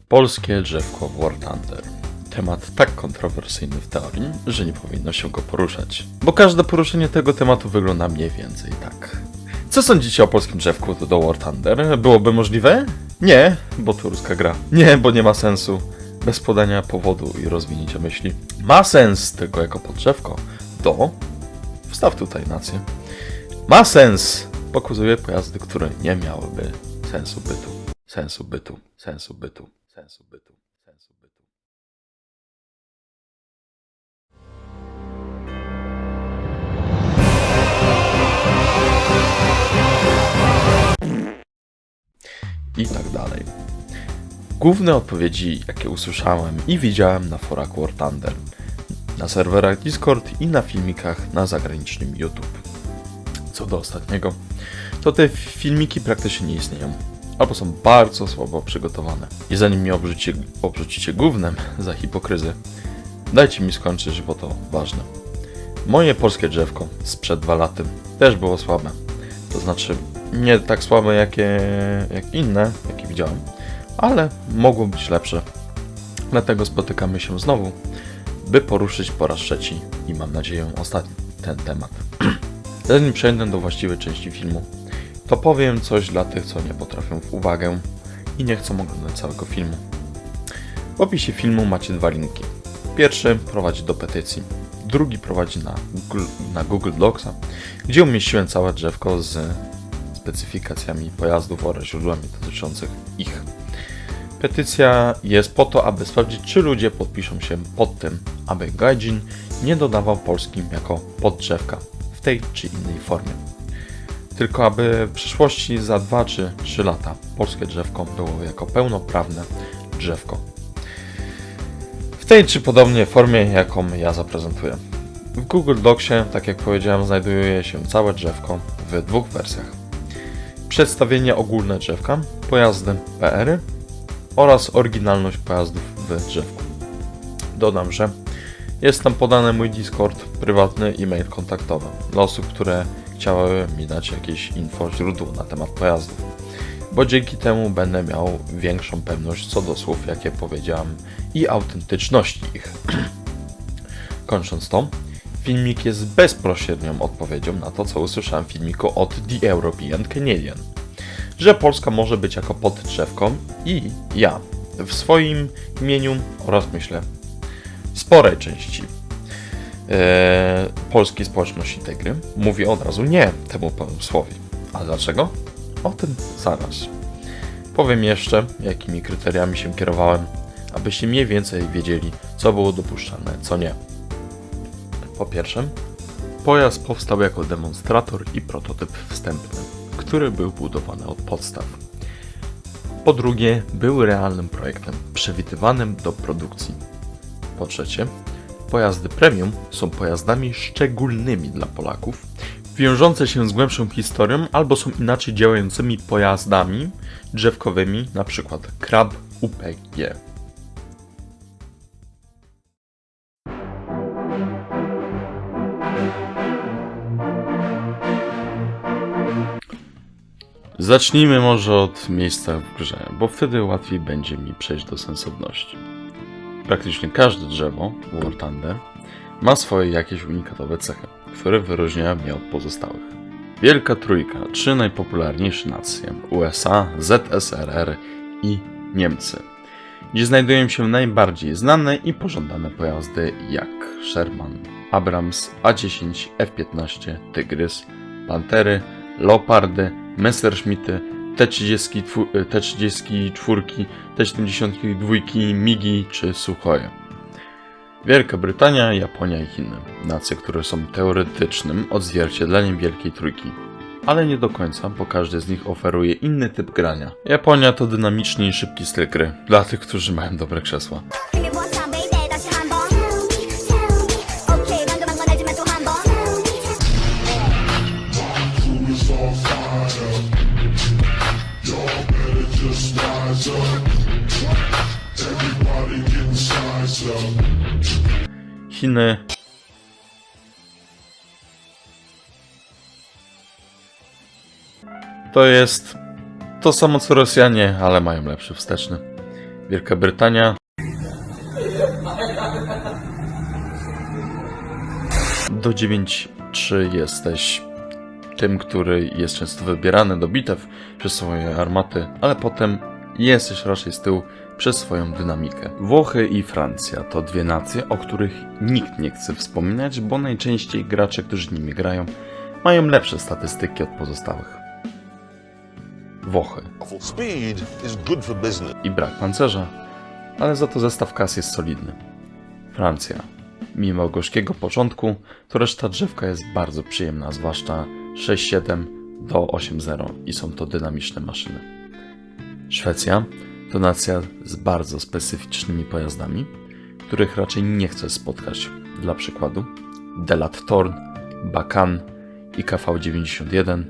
Polskie drzewko w War Thunder. Temat tak kontrowersyjny w teorii, że nie powinno się go poruszać. Bo każde poruszenie tego tematu wygląda mniej więcej tak. Co sądzicie o polskim drzewku do War Thunder? Byłoby możliwe? Nie, bo to ruska gra. Nie, bo nie ma sensu. Bez podania powodu i rozwinięcia myśli. Ma sens tylko jako podrzewko. To wstaw tutaj nację. Ma sens! Pokazuje pojazdy, które nie miałyby sensu bytu. Sensu bytu. Sensu bytu. Sensu bytu. Sensu bytu. I tak dalej. Główne odpowiedzi, jakie usłyszałem i widziałem na forach War Thunder, na serwerach Discord i na filmikach na zagranicznym YouTube. Co do ostatniego, to te filmiki praktycznie nie istnieją, albo są bardzo słabo przygotowane. I zanim mnie obrzucicie gównem za hipokryzję, dajcie mi skończyć, bo to ważne. Moje polskie drzewko sprzed 2 lat też było słabe. To znaczy, nie tak słabe jak inne, jakie widziałem, ale mogło być lepsze. Dlatego spotykamy się znowu, by poruszyć po raz trzeci i mam nadzieję ostatni ten temat. Zanim przejdę do właściwej części filmu, to powiem coś dla tych, co nie potrafią w uwagę i nie chcą oglądać całego filmu. W opisie filmu macie 2 linki. Pierwszy prowadzi do petycji, drugi prowadzi na Google Docsa, gdzie umieściłem całe drzewko z specyfikacjami pojazdów oraz źródłami dotyczących ich. Petycja jest po to, aby sprawdzić, czy ludzie podpiszą się pod tym, aby Gaijin nie dodawał polskim jako poddrzewka w tej czy innej formie. Tylko aby w przyszłości za 2 czy 3 lata polskie drzewko było jako pełnoprawne drzewko. W tej czy podobnej formie, jaką ja zaprezentuję. W Google Docsie, tak jak powiedziałem, znajduje się całe drzewko w 2 wersjach. Przedstawienie ogólne drzewka, pojazdy PR oraz oryginalność pojazdów w drzewku. Dodam, że jest tam podany mój Discord, prywatny e-mail kontaktowy dla osób, które chciały mi dać jakieś info, źródło na temat pojazdów, bo dzięki temu będę miał większą pewność co do słów, jakie powiedziałem i autentyczności ich. Kończąc to, filmik jest bezpośrednią odpowiedzią na to, co usłyszałem w filmiku od The European Canadian, że Polska może być jako poddrzewko i ja w swoim imieniu oraz myślę sporej części polskiej społeczności tej gry mówię od razu nie temu pomysłowi. A dlaczego? O tym zaraz. Powiem jeszcze, jakimi kryteriami się kierowałem, abyście mniej więcej wiedzieli, co było dopuszczalne, co nie. Po pierwsze, pojazd powstał jako demonstrator i prototyp wstępny, który był budowany od podstaw. Po drugie, był realnym projektem, przewidywanym do produkcji. Po trzecie, pojazdy premium są pojazdami szczególnymi dla Polaków, wiążące się z głębszą historią albo są inaczej działającymi pojazdami drzewkowymi, np. Krab UPG. Zacznijmy może od miejsca w grze, bo wtedy łatwiej będzie mi przejść do sensowności. Praktycznie każde drzewo w War Thunder ma swoje jakieś unikatowe cechy, które wyróżniają je od pozostałych. Wielka Trójka, 3 najpopularniejsze nacje, USA, ZSRR i Niemcy, gdzie znajdują się najbardziej znane i pożądane pojazdy jak Sherman, Abrams, A10, F-15, Tygrys, Pantery, Leopardy, Messerschmitty, T-34, T-72, MiGi czy Suchoje. Wielka Brytania, Japonia i Chiny. Nacje, które są teoretycznym odzwierciedleniem Wielkiej Trójki. Ale nie do końca, bo każdy z nich oferuje inny typ grania. Japonia to dynamiczny i szybki styl gry, dla tych, którzy mają dobre krzesła. Chiny to jest to samo co Rosjanie, ale mają lepszy wsteczny. Wielka Brytania. Do 9-3 jesteś tym, który jest często wybierany do bitew przez swoje armaty, ale potem jesteś raczej z tyłu przez swoją dynamikę. Włochy i Francja to dwie nacje, o których nikt nie chce wspominać, bo najczęściej gracze, którzy nimi grają, mają lepsze statystyki od pozostałych. Włochy Speed is good for business. i brak pancerza, ale za to zestaw kas jest solidny. Francja. Mimo gorzkiego początku, to reszta drzewka jest bardzo przyjemna, zwłaszcza 6.7 do 8.0 i są to dynamiczne maszyny. Szwecja to nacja z bardzo specyficznymi pojazdami, których raczej nie chcę spotkać. Dla przykładu Delat Thorn, Bakan, IKV-91,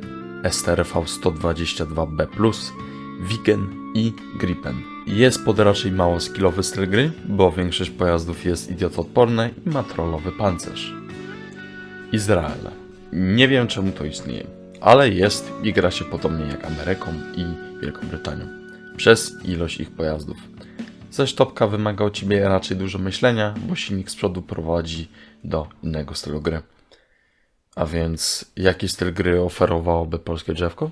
STRV-122B+, Wigen i Gripen. Jest pod raczej mało skillowy styl gry, bo większość pojazdów jest idiotoodporne i ma trollowy pancerz. Izrael. Nie wiem czemu to istnieje, ale jest i gra się podobnie jak Ameryką i Wielką Brytanią, przez ilość ich pojazdów. Zaś topka wymaga od ciebie raczej dużo myślenia, bo silnik z przodu prowadzi do innego stylu gry. A więc jaki styl gry oferowałoby polskie drzewko?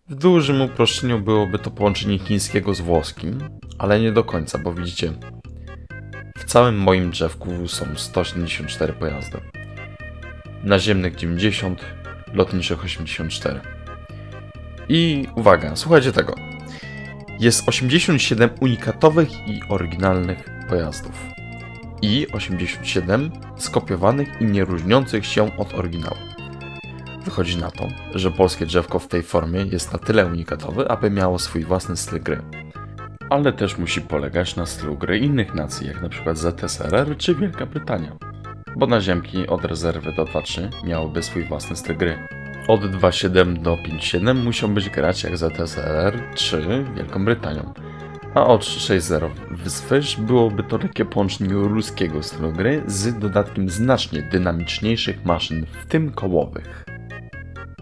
W dużym uproszczeniu byłoby to połączenie chińskiego z włoskim, ale nie do końca, bo widzicie, w całym moim drzewku są 174 pojazdy. Naziemnych 90, lotniczych 84. I uwaga, słuchajcie tego. Jest 87 unikatowych i oryginalnych pojazdów. I 87 skopiowanych i nie różniących się od oryginału. Wychodzi na to, że polskie drzewko w tej formie jest na tyle unikatowe, aby miało swój własny styl gry. Ale też musi polegać na stylu gry innych nacji, jak np. ZSRR czy Wielka Brytania. Bo naziemki od rezerwy do 2.3 miałyby swój własny styl gry. Od 2.7 do 5.7 musiałbyś grać jak ZSRR czy Wielką Brytanią. A od 6.0 wzwyż byłoby to lekkie połączenie ruskiego stylu gry z dodatkiem znacznie dynamiczniejszych maszyn, w tym kołowych.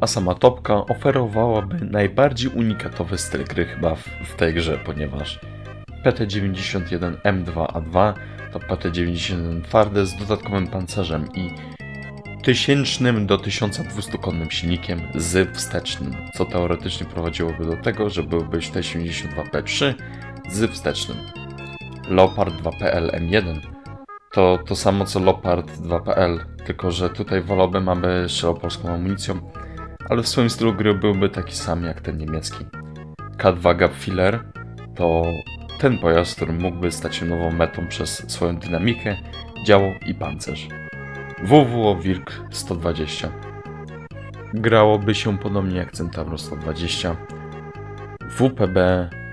A sama topka oferowałaby najbardziej unikatowy styl gry chyba w tej grze, ponieważ PT-91M2A2 to PT-91 twarde z dodatkowym pancerzem i 1000 do 1200 konnym silnikiem z wstecznym, co teoretycznie prowadziłoby do tego, że byłby T-72P3 z wstecznym. Leopard 2PL M1 to to samo co Leopard 2PL, tylko że tutaj wolałbym, aby strzelał polską amunicją, ale w swoim stylu gry byłby taki sam jak ten niemiecki. K2 Gapfiller to ten pojazd, który mógłby stać się nową metą przez swoją dynamikę, działo i pancerz. WWO Wilk 120 grałoby się podobnie jak Centauro 120. WPB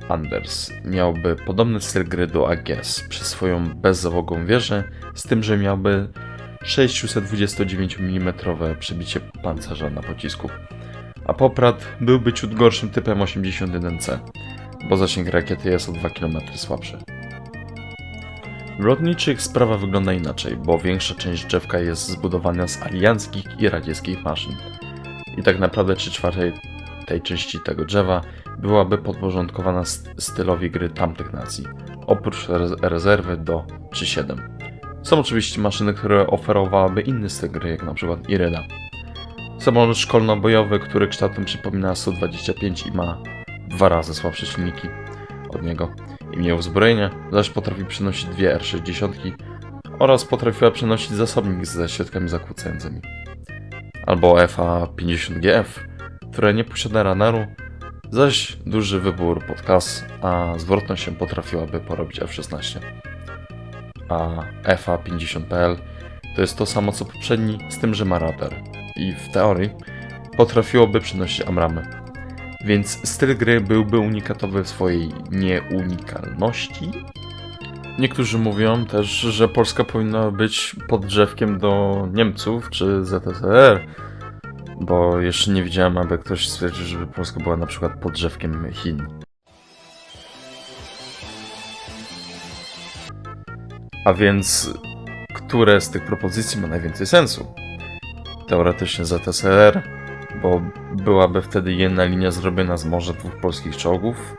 Anders miałby podobny styl gry do AGS przez swoją bezzałogą wieżę, z tym, że miałby 629 mm przebicie pancerza na pocisku. A Poprad byłby ciut gorszym typem 81C, bo zasięg rakiety jest o 2 km słabszy. W lotniczych sprawa wygląda inaczej, bo większa część drzewka jest zbudowana z alianckich i radzieckich maszyn. I tak naprawdę 3/4 tej części tego drzewa byłaby podporządkowana stylowi gry tamtych nacji, oprócz rezerwy do 3.7. Są oczywiście maszyny, które oferowałyby inny styl gry, jak np. Iryda. Samolot szkolno-bojowy, który kształtem przypomina Su-25 i ma 2 razy słabsze silniki od niego i mniej uzbrojenia, zaś potrafi przenosić 2 R-60 oraz potrafiła przenosić zasobnik ze środkami zakłócającymi. Albo FA-50GF, które nie posiada radaru, zaś duży wybór podkas, a zwrotność się potrafiłaby porobić F-16. A FA-50PL to jest to samo co poprzedni, z tym, że ma radar i w teorii potrafiłoby przenosić amramy. Więc styl gry byłby unikatowy w swojej nieunikalności. Niektórzy mówią też, że Polska powinna być poddrzewkiem do Niemców czy ZSRR, bo jeszcze nie widziałem, aby ktoś stwierdził, żeby Polska była na przykład poddrzewkiem Chin. A więc, które z tych propozycji ma najwięcej sensu? Teoretycznie ZSRR, bo byłaby wtedy jedna linia zrobiona z może 2 polskich czołgów,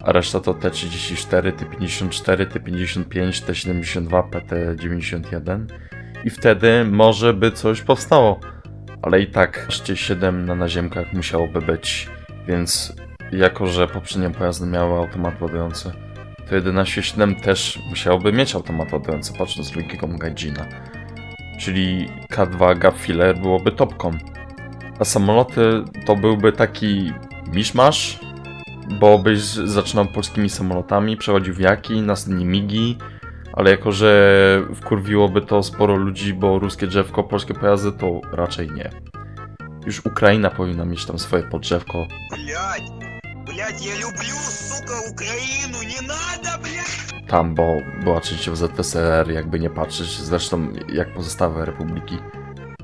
a reszta to T-34, T-54, T-55, T-72, PT-91 i wtedy może by coś powstało, ale i tak 7 na naziemkach musiałoby być, więc jako, że poprzednie pojazdy miały automat ładujący, to 11.7 też musiałoby mieć automat ładujący, patrząc z logiką Gaijina. Czyli K2 Gap Filler byłoby topką. A samoloty to byłby taki miszmasz, bo byś zaczynał polskimi samolotami, przechodził w Jaki, następnie Migi, ale jako, że wkurwiłoby to sporo ludzi, bo ruskie drzewko, polskie pojazdy, to raczej nie. Już Ukraina powinna mieć tam swoje podrzewko. Блядь, я люблю, сука, Украину, не надо, блядь! Tam, bo była częścią ZSRR, jakby nie patrzeć, zresztą jak pozostałe republiki.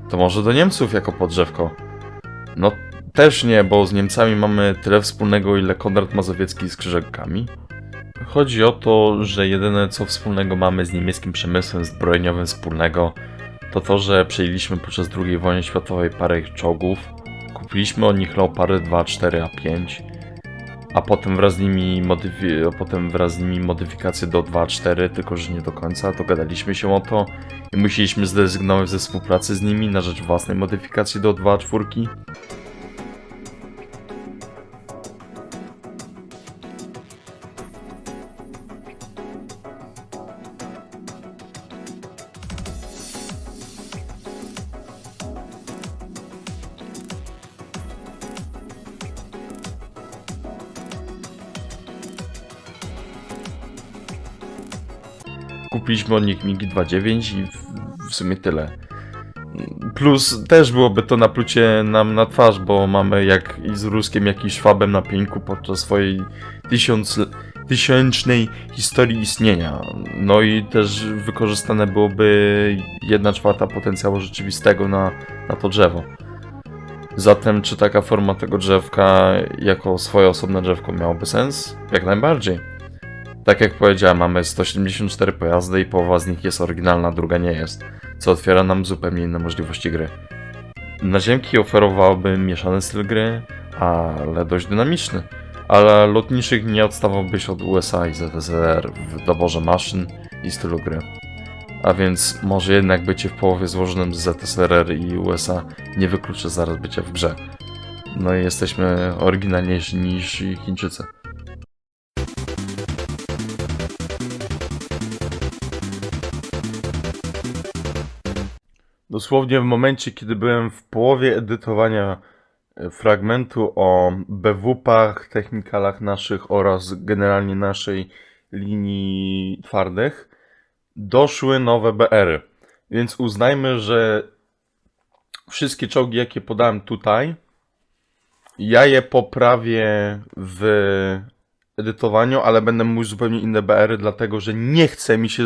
To może do Niemców jako podrzewko? No też nie, bo z Niemcami mamy tyle wspólnego, ile Konrad Mazowiecki z Krzyżakami. Chodzi o to, że jedyne co wspólnego mamy z niemieckim przemysłem zbrojeniowym wspólnego, to to, że przejęliśmy podczas II wojny światowej parę ich czołgów, kupiliśmy od nich Leopardy 2, 4, A5, a potem wraz z nimi modyfikacje do 2.4, tylko że nie do końca, dogadaliśmy się o to i musieliśmy zrezygnować ze współpracy z nimi na rzecz własnej modyfikacji do 2.4. Kupiliśmy od nich MiG 2.9 i w sumie tyle. Plus też byłoby to naplucie nam na twarz, bo mamy jak i z Ruskiem, jak i Szwabem na pieńku podczas swojej tysięcznej historii istnienia. No i też wykorzystane byłoby 1/4 potencjału rzeczywistego na to drzewo. Zatem czy taka forma tego drzewka jako swoje osobne drzewko miałoby sens? Jak najbardziej. Tak jak powiedziałem, mamy 174 pojazdy i połowa z nich jest oryginalna, druga nie jest, co otwiera nam zupełnie inne możliwości gry. Naziemki oferowałyby mieszany styl gry, ale dość dynamiczny, ale lotniczych nie odstawałbyś od USA i ZSRR w doborze maszyn i stylu gry. A więc może jednak bycie w połowie złożonym z ZSRR i USA nie wykluczy zaraz bycia w grze. No i jesteśmy oryginalniejsi niż Chińczycy. Dosłownie w momencie, kiedy byłem w połowie edytowania fragmentu o BWP-ach, technikalach naszych oraz generalnie naszej linii twardych, doszły nowe BR-y. Więc uznajmy, że wszystkie czołgi, jakie podałem tutaj, ja je poprawię w edytowaniu, ale będę mówił zupełnie inne BR-y, dlatego że nie chce mi się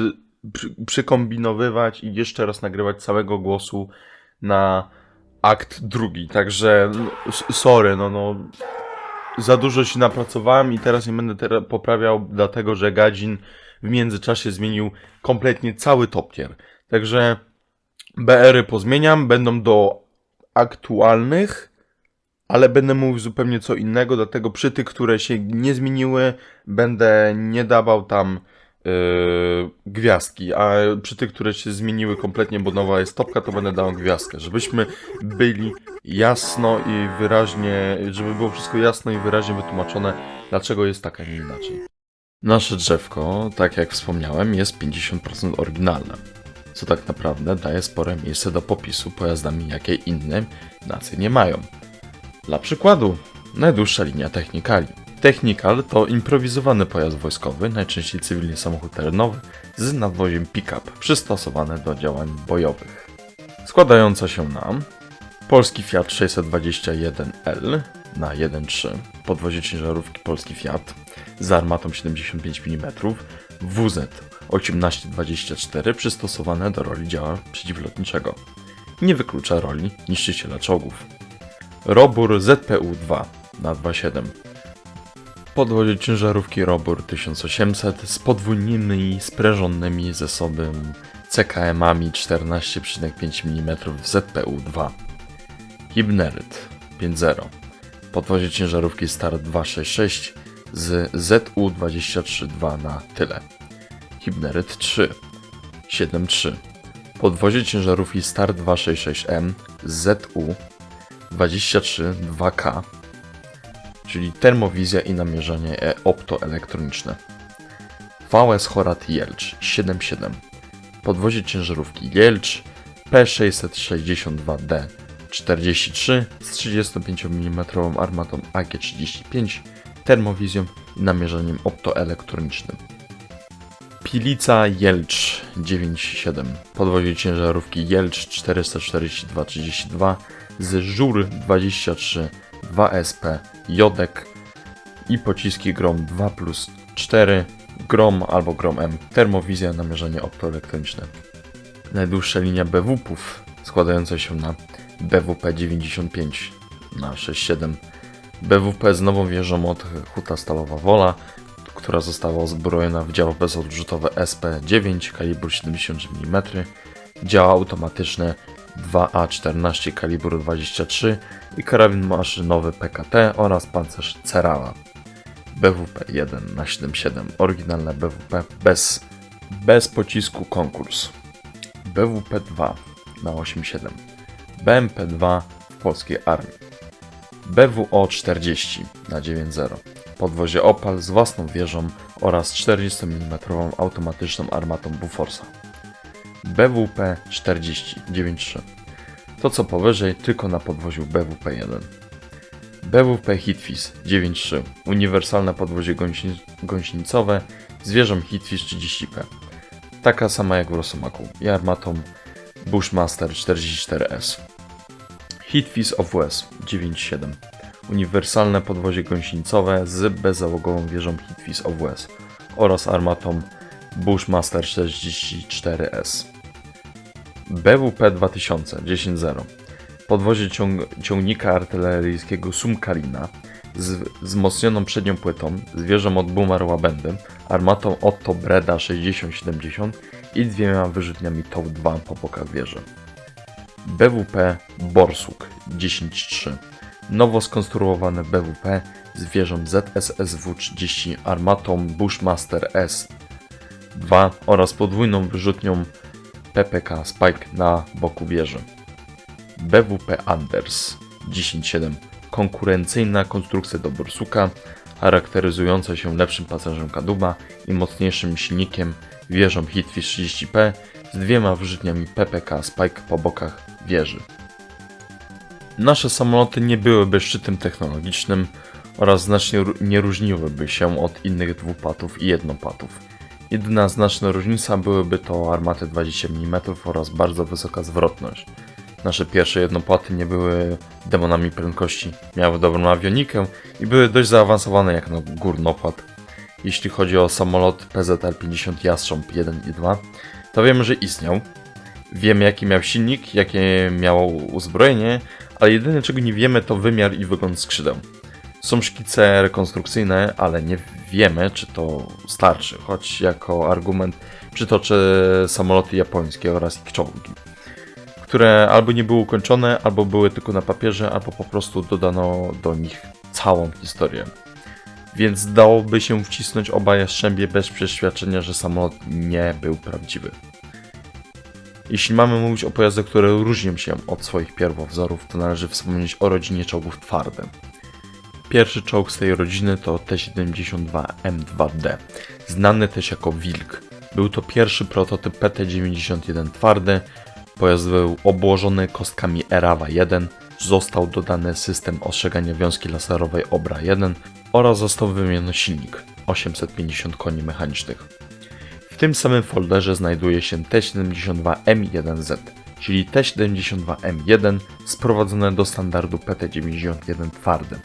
przykombinowywać i jeszcze raz nagrywać całego głosu na akt drugi. Także sorry, no za dużo się napracowałem i teraz nie będę poprawiał, dlatego że Gaijin w międzyczasie zmienił kompletnie cały top tier. Także BR-y pozmieniam, będą do aktualnych, ale będę mówił zupełnie co innego, dlatego przy tych, które się nie zmieniły, będę nie dawał tam gwiazdki, a przy tych, które się zmieniły kompletnie, bo nowa jest topka, to będę dał gwiazdkę, żebyśmy byli jasno i wyraźnie, żeby było wszystko jasno i wyraźnie wytłumaczone, dlaczego jest tak, a nie inaczej. Nasze drzewko, tak jak wspomniałem, jest 50% oryginalne, co tak naprawdę daje spore miejsce do popisu pojazdami, jakie inne nacje nie mają. Dla przykładu, najdłuższa linia Technikali. Technikal to improwizowany pojazd wojskowy, najczęściej cywilny samochód terenowy z nadwoziem pick-up przystosowany do działań bojowych. Składająca się na polski Fiat 621L na 1.3, podwozie ciężarówki polski Fiat z armatą 75 mm, WZ 1824 przystosowane do roli działa przeciwlotniczego. Nie wyklucza roli niszczyciela czołgów. Robur ZPU-2 na 2.7. Podwozie ciężarówki Robur 1800 z podwójnymi sprężonymi ze sobą CKM-ami 14,5 mm ZPU-2. Hibneryt 5.0. Podwozie ciężarówki Start 266 z ZU-23-2 na tyle. Hibneryt 3 7.3. Podwozie ciężarówki Star 266M z ZU-23-2K, czyli termowizja i namierzanie optoelektroniczne. VS Horat Jelcz 7.7. Podwozie ciężarówki Jelcz P662D 43 z 35 mm armatą AG35, termowizją i namierzaniem optoelektronicznym. Pilica Jelcz 9.7. Podwozie ciężarówki Jelcz 442-32 z Żur 23 2SP Jodek i pociski Grom 2+4, Grom albo Grom M, termowizja, namierzenie optoelektroniczne. Najdłuższa linia BWP-ów składająca się na BWP 95 na 6.7. BWP z nową wieżą od Huta Stalowa Wola, która została uzbrojona w działa bezodrzutowe SP9 kalibru 70 mm, działa automatyczne 2A14 kalibru 23 i karabin maszynowy PKT oraz pancerz Cerala. BWP 1 na 7.7, oryginalne BWP bez pocisku konkurs. BWP 2 na 8.7, BMP-2 w polskiej armii. BWO 40 na 9.0, podwozie Opal z własną wieżą oraz 40 mm automatyczną armatą Boforsa. BWP 40 9.3, to co powyżej tylko na podwoziu BWP 1. BWP Hitfis 9.3, uniwersalne podwozie gąsienicowe z wieżą Hitfis 30P, taka sama jak w Rosomaku i armatą Bushmaster 44S. Hitfis OWS 9.7, uniwersalne podwozie gąsienicowe z bezzałogową wieżą Hitfis OWS oraz armatą Bushmaster 44S. BWP 2000 10.0, podwozie ciągnika artyleryjskiego Sumkarina z wzmocnioną przednią płytą, z wieżą od Bumar-Łabędy, armatą Otto Breda 60-70 i dwiema wyrzutniami TOW-2 po bokach wieży. BWP Borsuk 10.3, nowo skonstruowane BWP z wieżą ZSSW-30, armatą Bushmaster S-2 oraz podwójną wyrzutnią PPK Spike na boku wieży. BWP Anders 10.7, konkurencyjna konstrukcja do Borsuka, charakteryzująca się lepszym pancerzem kadłuba i mocniejszym silnikiem, wieżą Hitfis 30P z dwiema wyrzutniami PPK Spike po bokach wieży. Nasze samoloty nie byłyby szczytem technologicznym oraz znacznie nie różniłyby się od innych dwupłatów i jednopłatów. Jedyna znaczna różnica byłyby to armaty 20 mm oraz bardzo wysoka zwrotność. Nasze pierwsze jednopłaty nie były demonami prędkości, miały dobrą awionikę i były dość zaawansowane jak na górnopłat. Jeśli chodzi o samolot PZL-50 Jastrząb 1 i 2, to wiemy, że istniał. Wiemy, jaki miał silnik, jakie miało uzbrojenie, ale jedyne czego nie wiemy to wymiar i wygląd skrzydeł. Są szkice rekonstrukcyjne, ale nie wiemy, czy to starczy, choć jako argument przytoczę samoloty japońskie oraz ich czołgi, które albo nie były ukończone, albo były tylko na papierze, albo po prostu dodano do nich całą historię. Więc dałoby się wcisnąć oba Jastrzębie bez przeświadczenia, że samolot nie był prawdziwy. Jeśli mamy mówić o pojazdach, które różnią się od swoich pierwowzorów, to należy wspomnieć o rodzinie czołgów twardych. Pierwszy czołg z tej rodziny to T-72M2D, znany też jako Wilk. Był to pierwszy prototyp PT-91 twardy. Pojazd był obłożony kostkami Erawa-1, został dodany system ostrzegania wiązki laserowej Obra-1 oraz został wymieniony silnik 850 koni mechanicznych. W tym samym folderze znajduje się T-72M1Z, czyli T-72M1 sprowadzone do standardu PT-91 twardy.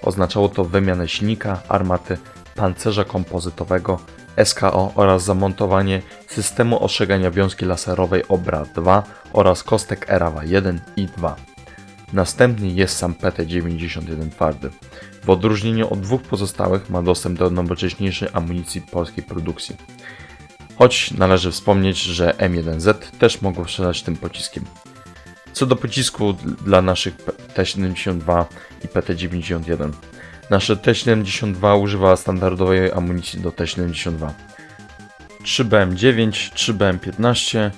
Oznaczało to wymianę silnika, armaty, pancerza kompozytowego, SKO oraz zamontowanie systemu ostrzegania wiązki laserowej Obra-2 oraz kostek Erawa-1 i 2. Następnie jest sam PT-91 twardy. W odróżnieniu od dwóch pozostałych ma dostęp do nowocześniejszej amunicji polskiej produkcji. Choć należy wspomnieć, że M1Z też mogło strzelać tym pociskiem. Co do pocisku dla naszych T-72 i PT-91. Nasze T-72 używa standardowej amunicji do T-72. 3BM9, 3BM15.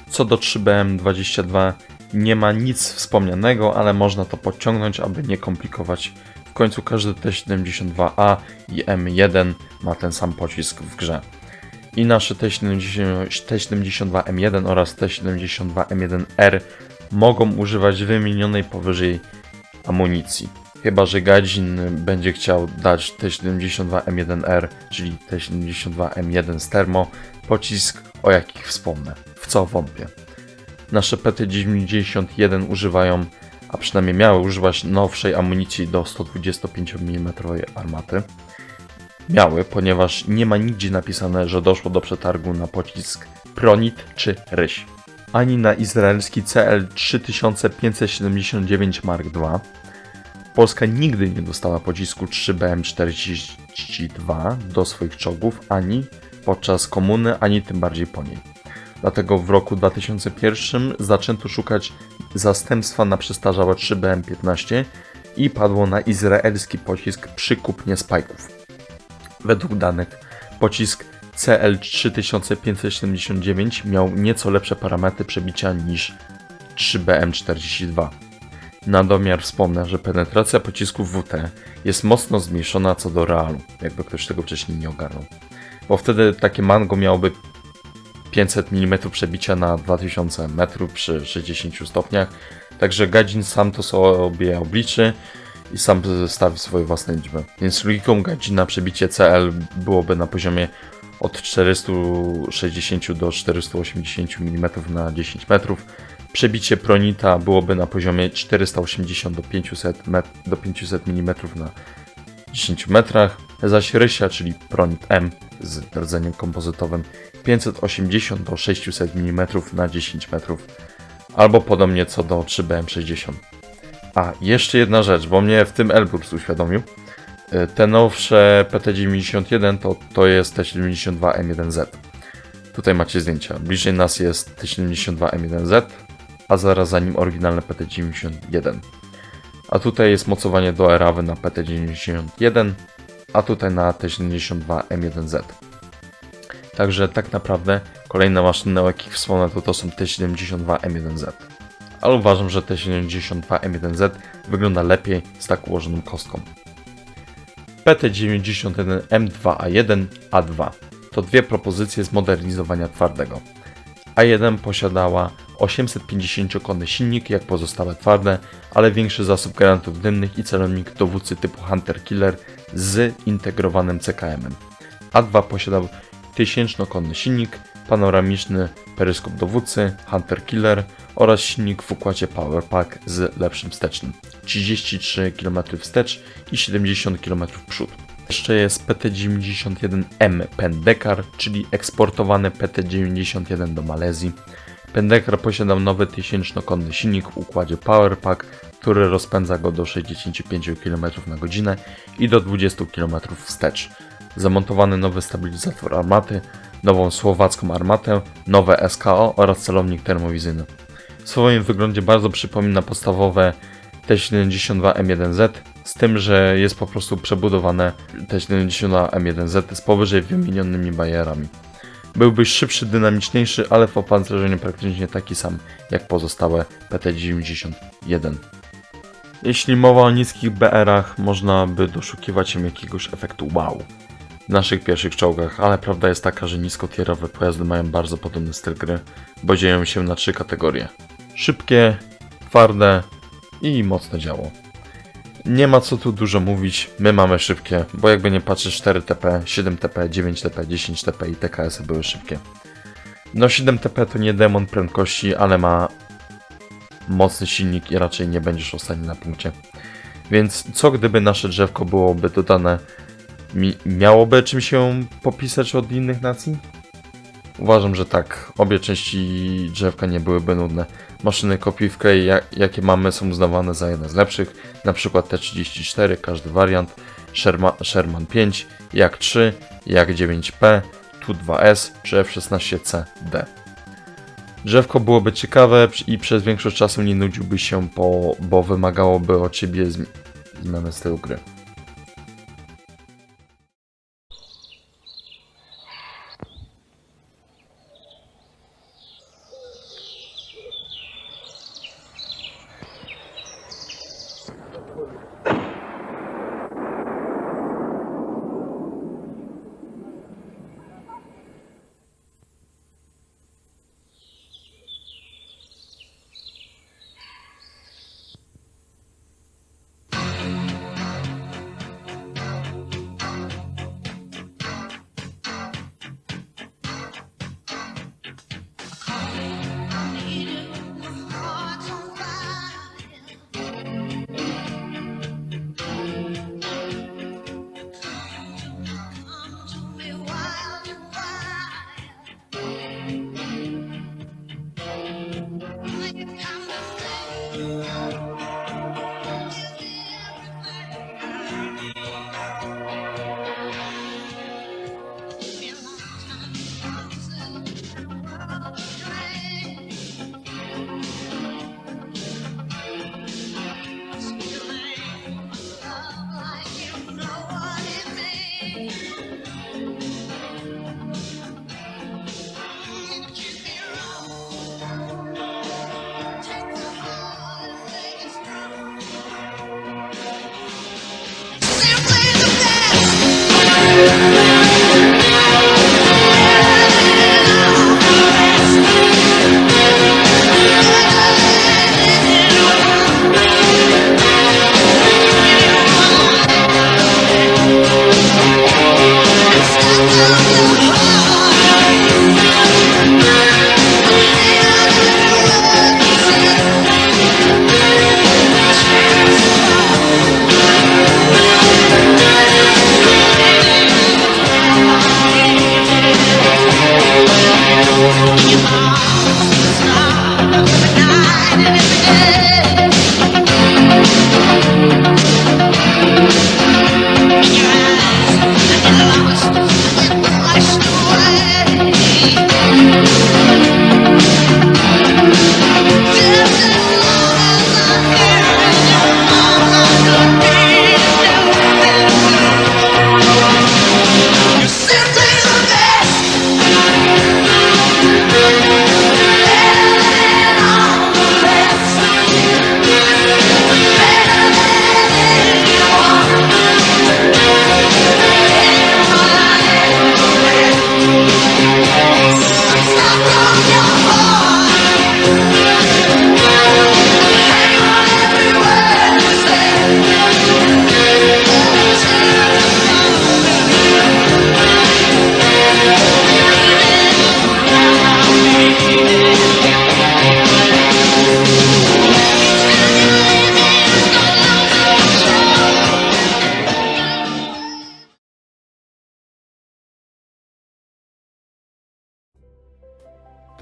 Co do 3BM22 nie ma nic wspomnianego, ale można to podciągnąć, aby nie komplikować. W końcu każdy T-72A i M1 ma ten sam pocisk w grze. I nasze T-72M1 oraz T-72M1R mogą używać wymienionej powyżej amunicji. Chyba że Gadzin będzie chciał dać T-72M1R, czyli T-72M1 z termo, pocisk, o jakich wspomnę, w co wątpię. Nasze PT-91 używają, a przynajmniej miały używać nowszej amunicji do 125 mm armaty. Miały, ponieważ nie ma nigdzie napisane, że doszło do przetargu na pocisk Pronit czy Ryś. Ani na izraelski CL-3579 Mark II. Polska nigdy nie dostała pocisku 3BM42 do swoich czołgów, ani podczas komuny, ani tym bardziej po niej. Dlatego w roku 2001 zaczęto szukać zastępstwa na przestarzałe 3BM15 i padło na izraelski pocisk przy kupnie spajków. Według danych pocisk CL-3579 miał nieco lepsze parametry przebicia niż 3BM42. Na domiar wspomnę, że penetracja pocisków WT jest mocno zmniejszona co do realu, jakby ktoś tego wcześniej nie ogarnął. Bo wtedy takie mango miałoby 500 mm przebicia na 2000 metrów przy 60 stopniach, także Gadzin sam to sobie obliczy i sam stawi swoje własne liczby. Więc logiką Gadzina przebicie CL byłoby na poziomie od 460 do 480 mm na 10 metrów. Przebicie Pronita byłoby na poziomie 480 do 500 mm na 10 metrach, zaś Rysia, czyli Pronit M z rdzeniem kompozytowym 580 do 600 mm na 10 metrów, albo podobnie co do 3BM60. A, jeszcze jedna rzecz, bo mnie w tym Elbrus uświadomił. Te nowsze PT-91 to jest T-72M1Z. Tutaj macie zdjęcia. Bliżej nas jest T-72M1Z, a zaraz za nim oryginalne PT-91. A tutaj jest mocowanie do Erawy na PT-91, a tutaj na T-72M1Z. Także tak naprawdę kolejne maszyny, o jakich wspomnę, to są T-72M1Z. Ale uważam, że T-72M1Z wygląda lepiej z tak ułożoną kostką. PT-91M2A1, A2 to dwie propozycje zmodernizowania twardego. A1 posiadała 850-konny silnik jak pozostałe twarde, ale większy zasób granatów dymnych i celownik dowódcy typu Hunter Killer z integrowanym CKM-em. A2 posiadał 1000-konny silnik, panoramiczny peryskop dowódcy Hunter Killer oraz silnik w układzie Powerpack z lepszym wstecznym. 33 km wstecz i 70 km przód. Jeszcze jest PT-91M Pendekar, czyli eksportowany PT-91 do Malezji. Pendekar posiadał nowy 1000-konny silnik w układzie Powerpack, który rozpędza go do 65 km na godzinę i do 20 km wstecz. Zamontowany nowy stabilizator armaty, nową słowacką armatę, nowe SKO oraz celownik termowizyjny. W swoim wyglądzie bardzo przypomina podstawowe T-72M1Z, z tym, że jest po prostu przebudowane T-72M1Z z powyżej wymienionymi bajerami. Byłby szybszy, dynamiczniejszy, ale w opancerzeniu praktycznie taki sam jak pozostałe PT-91. Jeśli mowa o niskich BR-ach, można by doszukiwać się jakiegoś efektu wow w naszych pierwszych czołgach, ale prawda jest taka, że niskotierowe pojazdy mają bardzo podobny styl gry, bo dzieją się na 3 kategorie: szybkie, twarde i mocne działo. Nie ma co tu dużo mówić, my mamy szybkie, bo jakby nie patrzeć 4TP, 7TP, 9TP, 10TP i TKS-y były szybkie. No 7TP to nie demon prędkości, ale ma mocny silnik i raczej nie będziesz ostatni na punkcie. Więc co gdyby nasze drzewko byłoby dodane, miałoby czym się popisać od innych nacji? Uważam, że tak. Obie części drzewka nie byłyby nudne. Maszyny kopiówkę, jakie mamy, są uznawane za jedne z lepszych, na przykład T-34, każdy wariant, Sherman 5, Jak 3, Jak 9P, Tu-2S czy F-16C-D. Drzewko byłoby ciekawe i przez większość czasu nie nudziłbyś się, bo wymagałoby od ciebie zmiany stylu gry.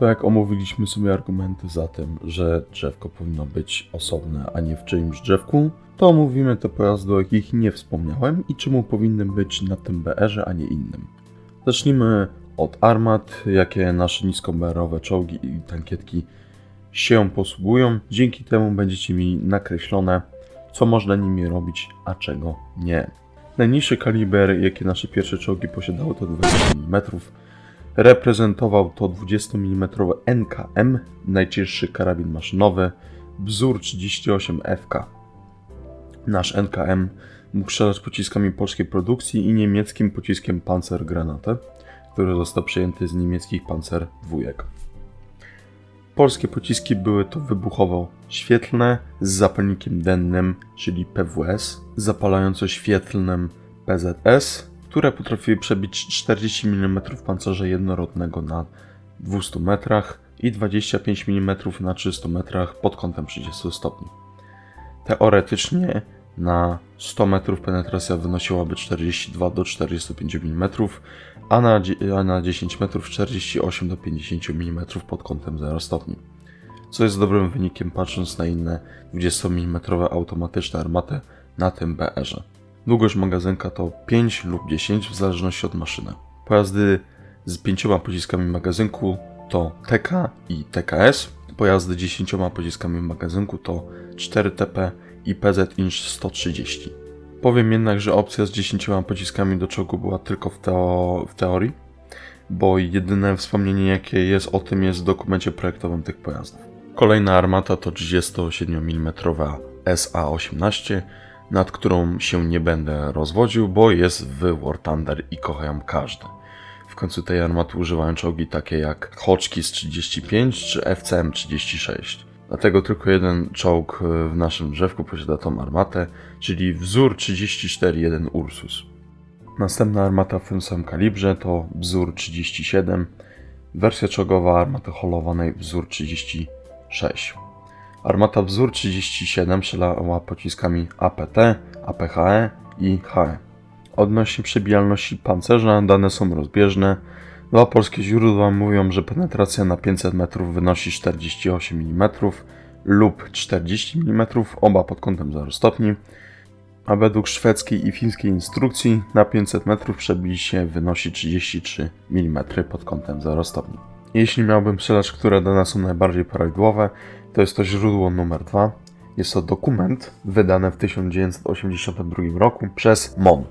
To jak omówiliśmy sobie argumenty za tym, że drzewko powinno być osobne, a nie w czyimś drzewku, to omówimy te pojazdy, o jakich nie wspomniałem i czemu powinny być na tym BR-ze, a nie innym. Zacznijmy od armat, jakie nasze nisko-BR-owe czołgi i tankietki się posługują. Dzięki temu będziecie mieli nakreślone, co można nimi robić, a czego nie. Najniższy kaliber, jakie nasze pierwsze czołgi posiadały, to 20 mm. Reprezentował to 20 mm NKM, najcięższy karabin maszynowy, wzór 38FK. Nasz NKM mógł strzelać pociskami polskiej produkcji i niemieckim pociskiem Panzergranate, który został przejęty z niemieckich Panzer II. Polskie pociski były to wybuchowo-świetlne z zapalnikiem dennym, czyli PWS, zapalająco-świetlnym PZS, które potrafiły przebić 40 mm pancerza jednorodnego na 200 metrach i 25 mm na 300 metrach pod kątem 30 stopni. Teoretycznie na 100 metrów penetracja wynosiłaby 42 do 45 mm, a na 10 metrów 48 do 50 mm pod kątem 0 stopni. Co jest dobrym wynikiem patrząc na inne 20 mm automatyczne armaty na tym BR-ze. Długość magazynka to 5 lub 10 w zależności od maszyny. Pojazdy z 5 pociskami magazynku to TK i TKS. Pojazdy 10 pociskami magazynku to 4TP i PZ Inch 130. Powiem jednak, że opcja z 10 pociskami do czołgu była tylko w teorii, bo jedyne wspomnienie jakie jest o tym jest w dokumencie projektowym tych pojazdów. Kolejna armata to 37 mm SA-18, nad którą się nie będę rozwodził, bo jest w War Thunder i kochają każdy. W końcu tej armaty używają czołgi takie jak Hotchkiss 35 czy FCM 36. Dlatego tylko jeden czołg w naszym drzewku posiada tą armatę, czyli wzór 34-1 Ursus. Następna armata w tym samym kalibrze to wzór 37, wersja czołgowa armaty holowanej wzór 36. Armata wzór 37 strzelała pociskami APT, APHE i HE. Odnośnie przebijalności pancerza dane są rozbieżne. Dwa polskie źródła mówią, że penetracja na 500 metrów wynosi 48 mm lub 40 mm, oba pod kątem 0 stopni, a według szwedzkiej i fińskiej instrukcji na 500 metrów przebicie wynosi 33 mm pod kątem 0 stopni. Jeśli miałbym strzelać, które dane są najbardziej prawidłowe, to jest to źródło numer 2. Jest to dokument wydany w 1982 roku przez MON.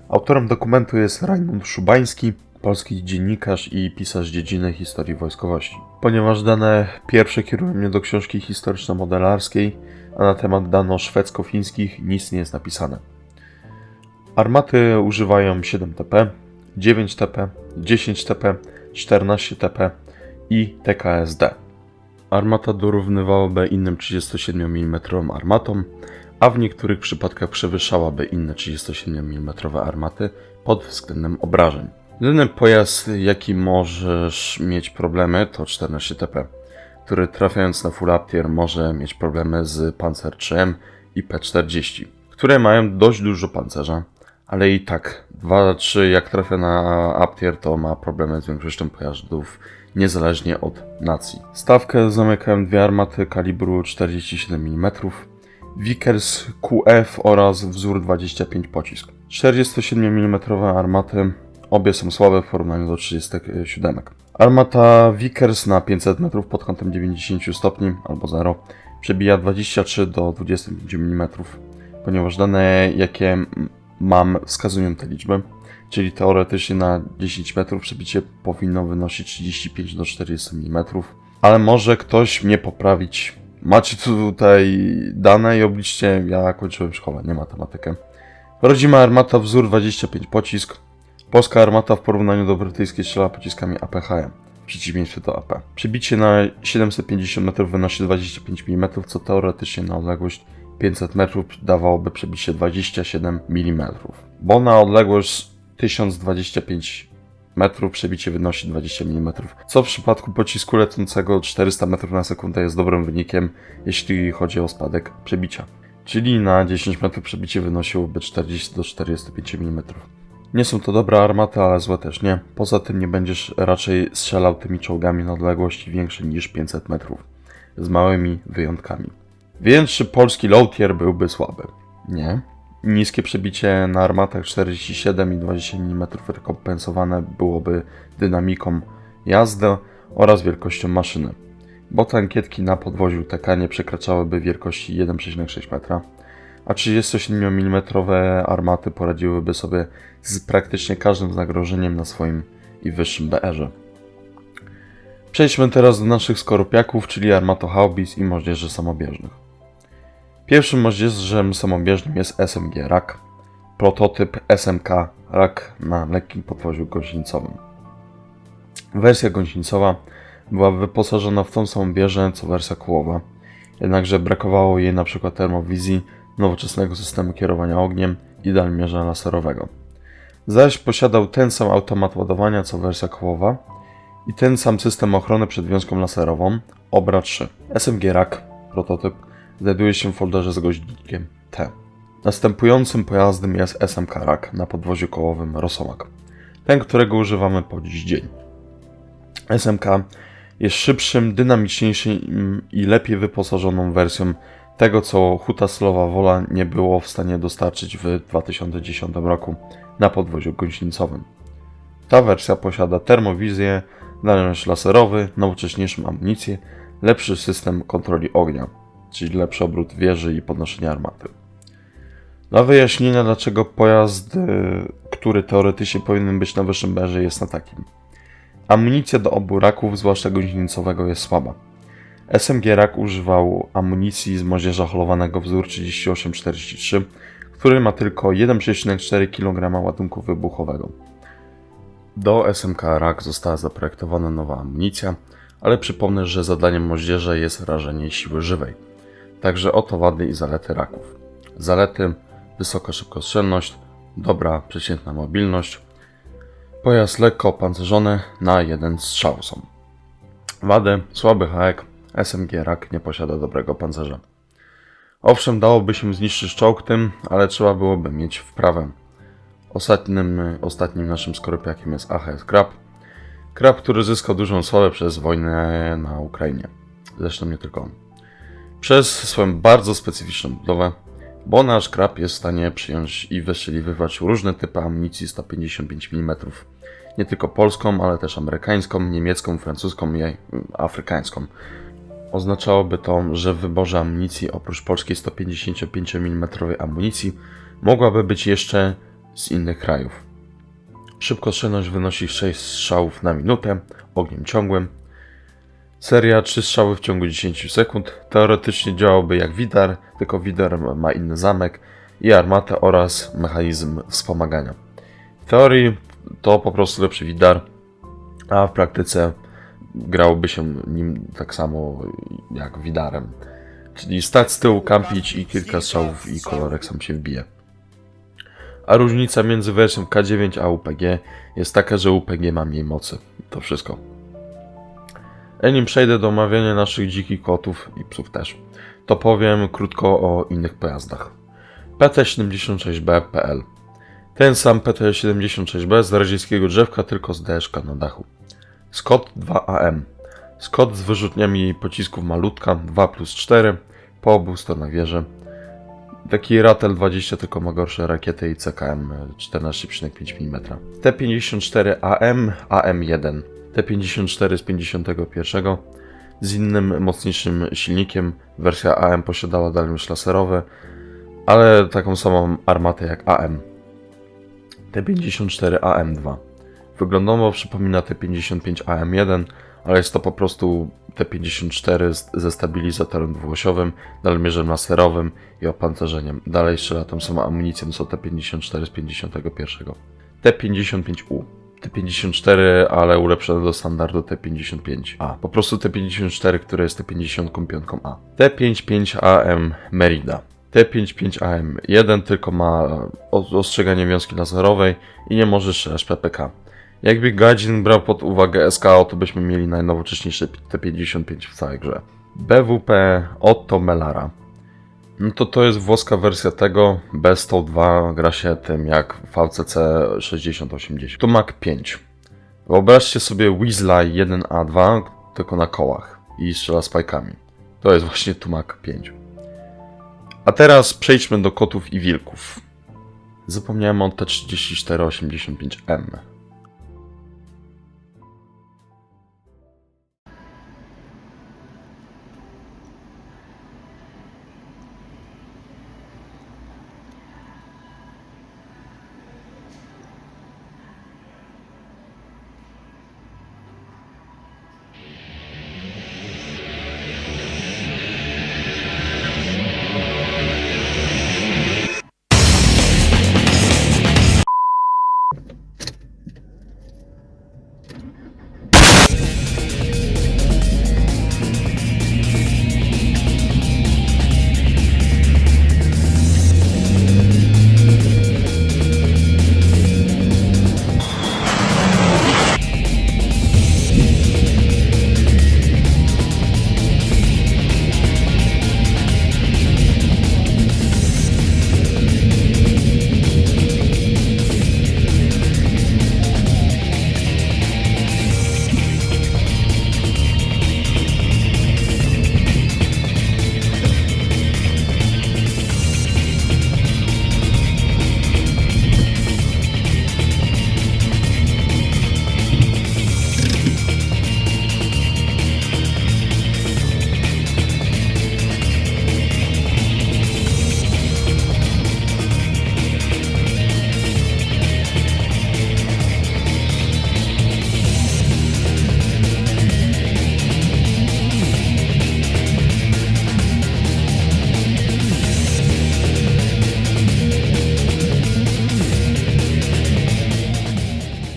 Autorem dokumentu jest Rajmund Szubański, polski dziennikarz i pisarz dziedziny historii wojskowości. Ponieważ dane pierwsze kierują mnie do książki historyczno-modelarskiej, a na temat dano-szwedzko-fińskich nic nie jest napisane. Armaty używają 7TP, 9TP, 10TP, 14TP i TKSD. Armata dorównywałaby innym 37 mm armatom, a w niektórych przypadkach przewyższałaby inne 37 mm armaty pod względem obrażeń. Jedyny pojazd, jaki możesz mieć problemy, to 14TP, który trafiając na full aptier może mieć problemy z Panzer IIIM i P40, które mają dość dużo pancerza, ale i tak 2-3 jak trafia na aptier, to ma problemy z większością pojazdów niezależnie od nacji. Stawkę zamykają dwie armaty kalibru 47 mm, Vickers QF oraz wzór 25 pocisk. 47 mm armaty, obie są słabe w porównaniu do 37. Armata Vickers na 500 metrów pod kątem 90 stopni albo 0 przebija 23 do 25 mm, ponieważ dane jakie mam wskazują te liczby, czyli teoretycznie na 10 metrów przebicie powinno wynosić 35 do 40 mm, ale może ktoś mnie poprawić. Macie tutaj dane i obliczcie, ja kończyłem szkołę, nie matematykę. Rodzima armata wzór 25 pocisk. Polska armata w porównaniu do brytyjskiej strzela pociskami APHE, w przeciwieństwie do AP. Przebicie na 750 metrów wynosi 25 mm, co teoretycznie na odległość 500 metrów dawałoby przebicie 27 mm, bo na odległość 1025 metrów przebicie wynosi 20 mm, co w przypadku pocisku lecącego 400 metrów na sekundę jest dobrym wynikiem, jeśli chodzi o spadek przebicia. Czyli na 10 metrów przebicie wynosiłoby 40 do 45 mm. Nie są to dobre armaty, ale złe też nie. Poza tym nie będziesz raczej strzelał tymi czołgami na odległości większe niż 500 metrów. Z małymi wyjątkami. Więc czy polski low tier byłby słaby? Nie. Niskie przebicie na armatach 47 i 20 mm rekompensowane byłoby dynamiką jazdy oraz wielkością maszyny, bo tankietki na podwoziu TK nie przekraczałyby wielkości 1,6 metra, a 37 mm armaty poradziłyby sobie z praktycznie każdym zagrożeniem na swoim i wyższym BR-ze. Przejdźmy teraz do naszych skorupiaków, czyli armatohaubic i moździerzy samobieżnych. Pierwszym moździerzem samobieżnym jest SMG RAK, prototyp SMK RAK na lekkim podwoziu gąsienicowym. Wersja gąsienicowa była wyposażona w tą samą wieżę co wersja kołowa, jednakże brakowało jej np. termowizji, nowoczesnego systemu kierowania ogniem i dalmierza laserowego. Zaś posiadał ten sam automat ładowania co wersja kołowa i ten sam system ochrony przed wiązką laserową OBRA 3. SMG RAK, prototyp, znajduje się w folderze z goździkiem T. Następującym pojazdem jest SMK RAK na podwoziu kołowym Rosomak, ten którego używamy po dziś dzień. SMK jest szybszym, dynamiczniejszym i lepiej wyposażoną wersją tego, co Huta Stylowa Wola nie było w stanie dostarczyć w 2010 roku na podwoziu gąsienicowym. Ta wersja posiada termowizję, dalmierz laserowy, nowocześniejszą amunicję, lepszy system kontroli ognia, czyli lepszy obrót wieży i podnoszenie armaty. Dla wyjaśnienia, dlaczego pojazd, który teoretycznie powinien być na wyższym BR-ze, jest na takim. Amunicja do obu raków, zwłaszcza gąsienicowego, jest słaba. SMG RAK używał amunicji z moździerza holowanego wzór 3843, który ma tylko 1,4 kg ładunku wybuchowego. Do SMK RAK została zaprojektowana nowa amunicja, ale przypomnę, że zadaniem moździerza jest rażenie siły żywej. Także oto wady i zalety raków. Zalety: wysoka szybkostrzelność, dobra przeciętna mobilność, pojazd lekko opancerzony, na jeden strzał są. Wady: słaby HEK, SMG RAK nie posiada dobrego pancerza. Owszem, dałoby się zniszczyć czołg tym, ale trzeba byłoby mieć wprawę. Ostatnim naszym skorupiakiem jest AHS Krab. Krab, który zyskał dużą sławę przez wojnę na Ukrainie. Zresztą nie tylko on. Przez swoją bardzo specyficzną budowę, bo nasz Krab jest w stanie przyjąć i wystrzeliwać różne typy amunicji 155 mm. Nie tylko polską, ale też amerykańską, niemiecką, francuską i afrykańską. Oznaczałoby to, że w wyborze amunicji oprócz polskiej 155 mm amunicji mogłaby być jeszcze z innych krajów. Szybkostrzelność wynosi 6 strzałów na minutę, ogniem ciągłym. Seria 3 strzały w ciągu 10 sekund. Teoretycznie działałby jak widar, tylko widar ma inny zamek i armatę oraz mechanizm wspomagania. W teorii to po prostu lepszy widar, a w praktyce grałoby się nim tak samo jak widarem. Czyli stać z tyłu, kampić i kilka strzałów i kolorek sam się wbije. A różnica między wersją K9 a UPG jest taka, że UPG ma mniej mocy. To wszystko. Nim przejdę do omawiania naszych dzikich kotów i psów też, to powiem krótko o innych pojazdach. PT-76B.pl. Ten sam PT-76B z radzieckiego drzewka, tylko z DSK na dachu. Scott 2AM. Scott z wyrzutniami pocisków malutka 2+4 po obu stronach wieży. Taki Ratel 20 tylko ma gorsze rakiety i CKM 14,5 mm. T-54AM AM1. T-54 z 51 z innym, mocniejszym silnikiem. Wersja AM posiadała dalmierz laserowy, ale taką samą armatę jak AM. T-54 AM2. Wyglądowo przypomina T-55 AM1, ale jest to po prostu T-54 ze stabilizatorem dwuosiowym, dalmierzem laserowym i opancerzeniem. Dalej strzela tą samą amunicją co T-54 z 51. T-55U. T-54, ale ulepszone do standardu T-55A. Po prostu T-54, które jest T-55A. T-55AM Merida. T-55AM1 tylko ma ostrzeganie wiązki laserowej i nie może strzelać PPK. Jakby Gadzin brał pod uwagę SKO, to byśmy mieli najnowocześniejszy T-55 w całej grze. BWP Otto Melara. No to jest włoska wersja tego. Bestow 2 gra się tym jak VCC 6080. Tumak 5. Wyobraźcie sobie Weasla 1A2 tylko na kołach i strzela spajkami. To jest właśnie Tumak 5. A teraz przejdźmy do kotów i wilków. Zapomniałem o T3485M.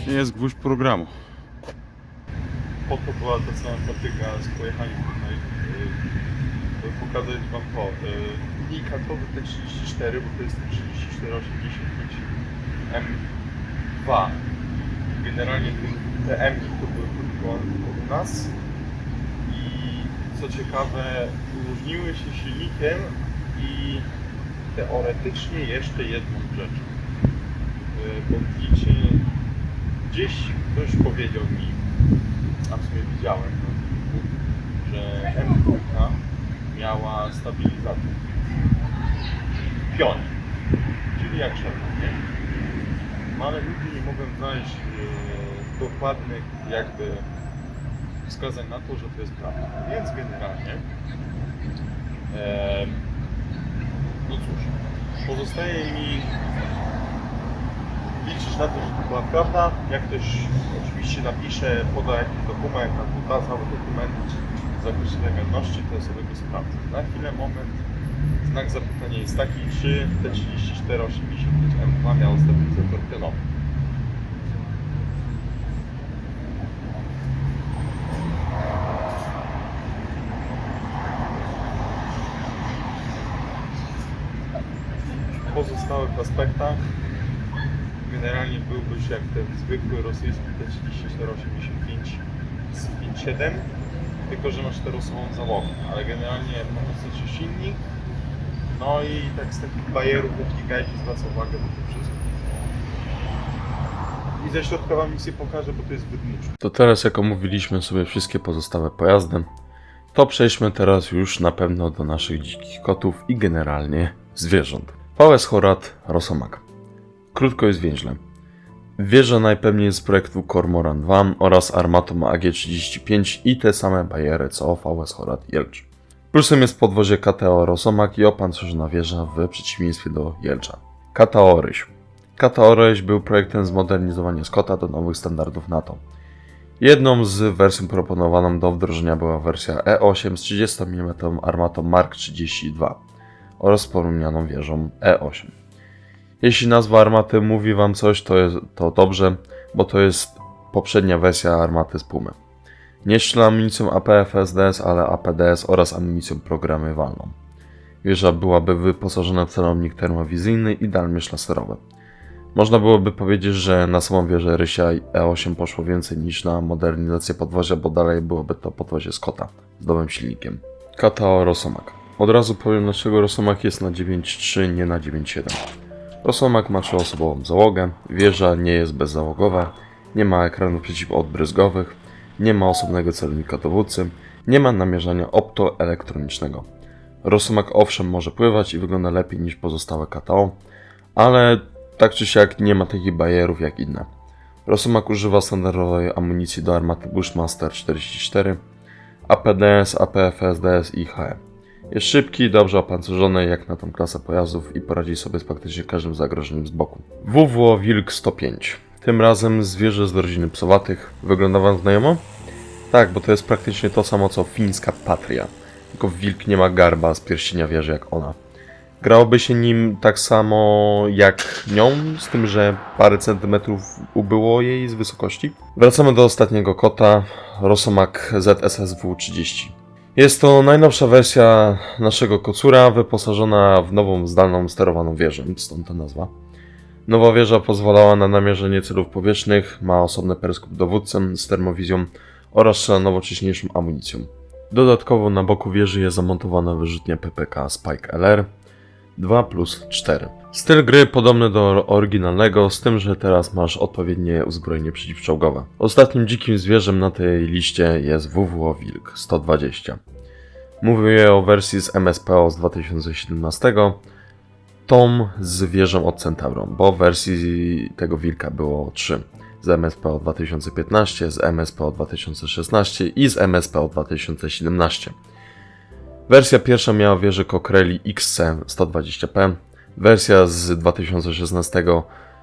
Jest gwóźdź programu. Po to była ta cała patyka z pojechaniem tutaj. Pokazać wam to. Indikatory T34, bo to jest 3485 M2. Generalnie te M to były produkowane tylko u nas. I co ciekawe, różniły się silnikiem i teoretycznie jeszcze jedną rzeczą. Bo widzicie, gdzieś ktoś powiedział mi, a w sumie widziałem, że M2 miała stabilizator w pionie, czyli jak szedł, nie? No ale nigdy nie mogłem znaleźć dokładnych jakby wskazań na to, że to jest prawda. Więc generalnie no cóż, pozostaje mi liczyć na to, że to była prawda. Jak ktoś oczywiście napisze, poda jakiś dokument, albo da cały dokument w zakresie legalności, to sobie go sprawdzę. Na chwilę, moment, znak zapytania jest taki, czy T3485M2 miało stabilizator pionowy. W pozostałych aspektach generalnie byłbyś jak ten zwykły rosyjski T3485 z 5.7, tylko że masz czteroosobową załogę, ale generalnie mocno silnik, no i tak z takich bajerów, takich gajki zwraca uwagę do tego wszystkiego. I ze środka wam nic nie pokażę, bo to jest wydmuszka. To teraz, jak omówiliśmy sobie wszystkie pozostałe pojazdy, to przejdźmy teraz już na pewno do naszych dzikich kotów i generalnie zwierząt. VS Horat Rosomak. Krótko i zwięźle. Wieża najpewniej z projektu Cormoran 2 oraz armatą AG35 i te same bajery co VS Horat Jelcz. Plusem jest podwozie KTO Rosomak i opancerzona wieża w przeciwieństwie do Jelcza. KTO Ryś. KTO Ryś był projektem zmodernizowania Scotta do nowych standardów NATO. Jedną z wersji proponowaną do wdrożenia była wersja E8 z 30 mm armatą Mark 32 oraz wspomnianą wieżą E8. Jeśli nazwa armaty mówi wam coś, to dobrze, bo to jest poprzednia wersja armaty z Pumy. Nie strzela amunicją APFSDS, ale APDS oraz amunicją programowalną. Wieża byłaby wyposażona w celownik termowizyjny i dalmierz laserowe. Można byłoby powiedzieć, że na samą wieżę Rysia E8 poszło więcej niż na modernizację podwozia, bo dalej byłoby to podwozie Scotta z nowym silnikiem. KTO Rosomak. Od razu powiem, dlaczego Rosomak jest na 9.3, nie na 9.7. Rosomak ma 3-osobową załogę, wieża nie jest bezzałogowa, nie ma ekranów przeciwodbryzgowych, nie ma osobnego celownika dowódcy, nie ma namierzania optoelektronicznego. Rosomak owszem może pływać i wygląda lepiej niż pozostałe KTO, ale tak czy siak nie ma takich bajerów jak inne. Rosomak używa standardowej amunicji do armaty Bushmaster 44, APDS, APFSDS i HE. Jest szybki, dobrze opancerzony jak na tą klasę pojazdów i poradzi sobie z praktycznie każdym zagrożeniem z boku. WWO Wilk 105. Tym razem zwierzę z rodziny psowatych. Wygląda wam znajomo? Tak, bo to jest praktycznie to samo co fińska Patria. Tylko wilk nie ma garba z pierścienia wieży jak ona. Grałoby się nim tak samo jak nią, z tym, że parę centymetrów ubyło jej z wysokości. Wracamy do ostatniego kota, Rosomak ZSSW-30. Jest to najnowsza wersja naszego kocura, wyposażona w nową zdalną sterowaną wieżę, stąd ta nazwa. Nowa wieża pozwalała na namierzenie celów powietrznych, ma osobny peryskop dowódcę z termowizją oraz strzela nowocześniejszą amunicją. Dodatkowo na boku wieży jest zamontowana wyrzutnia PPK Spike LR 2+4. Styl gry podobny do oryginalnego, z tym, że teraz masz odpowiednie uzbrojenie przeciwczołgowe. Ostatnim dzikim zwierzem na tej liście jest WWO Wilk 120. Mówię o wersji z MSPO z 2017, tą z wieżą od Centauro, bo w wersji tego wilka było 3. Z MSPO 2015, z MSPO 2016 i z MSPO 2017. Wersja pierwsza miała wieżę Cockrelli XC120P. Wersja z 2016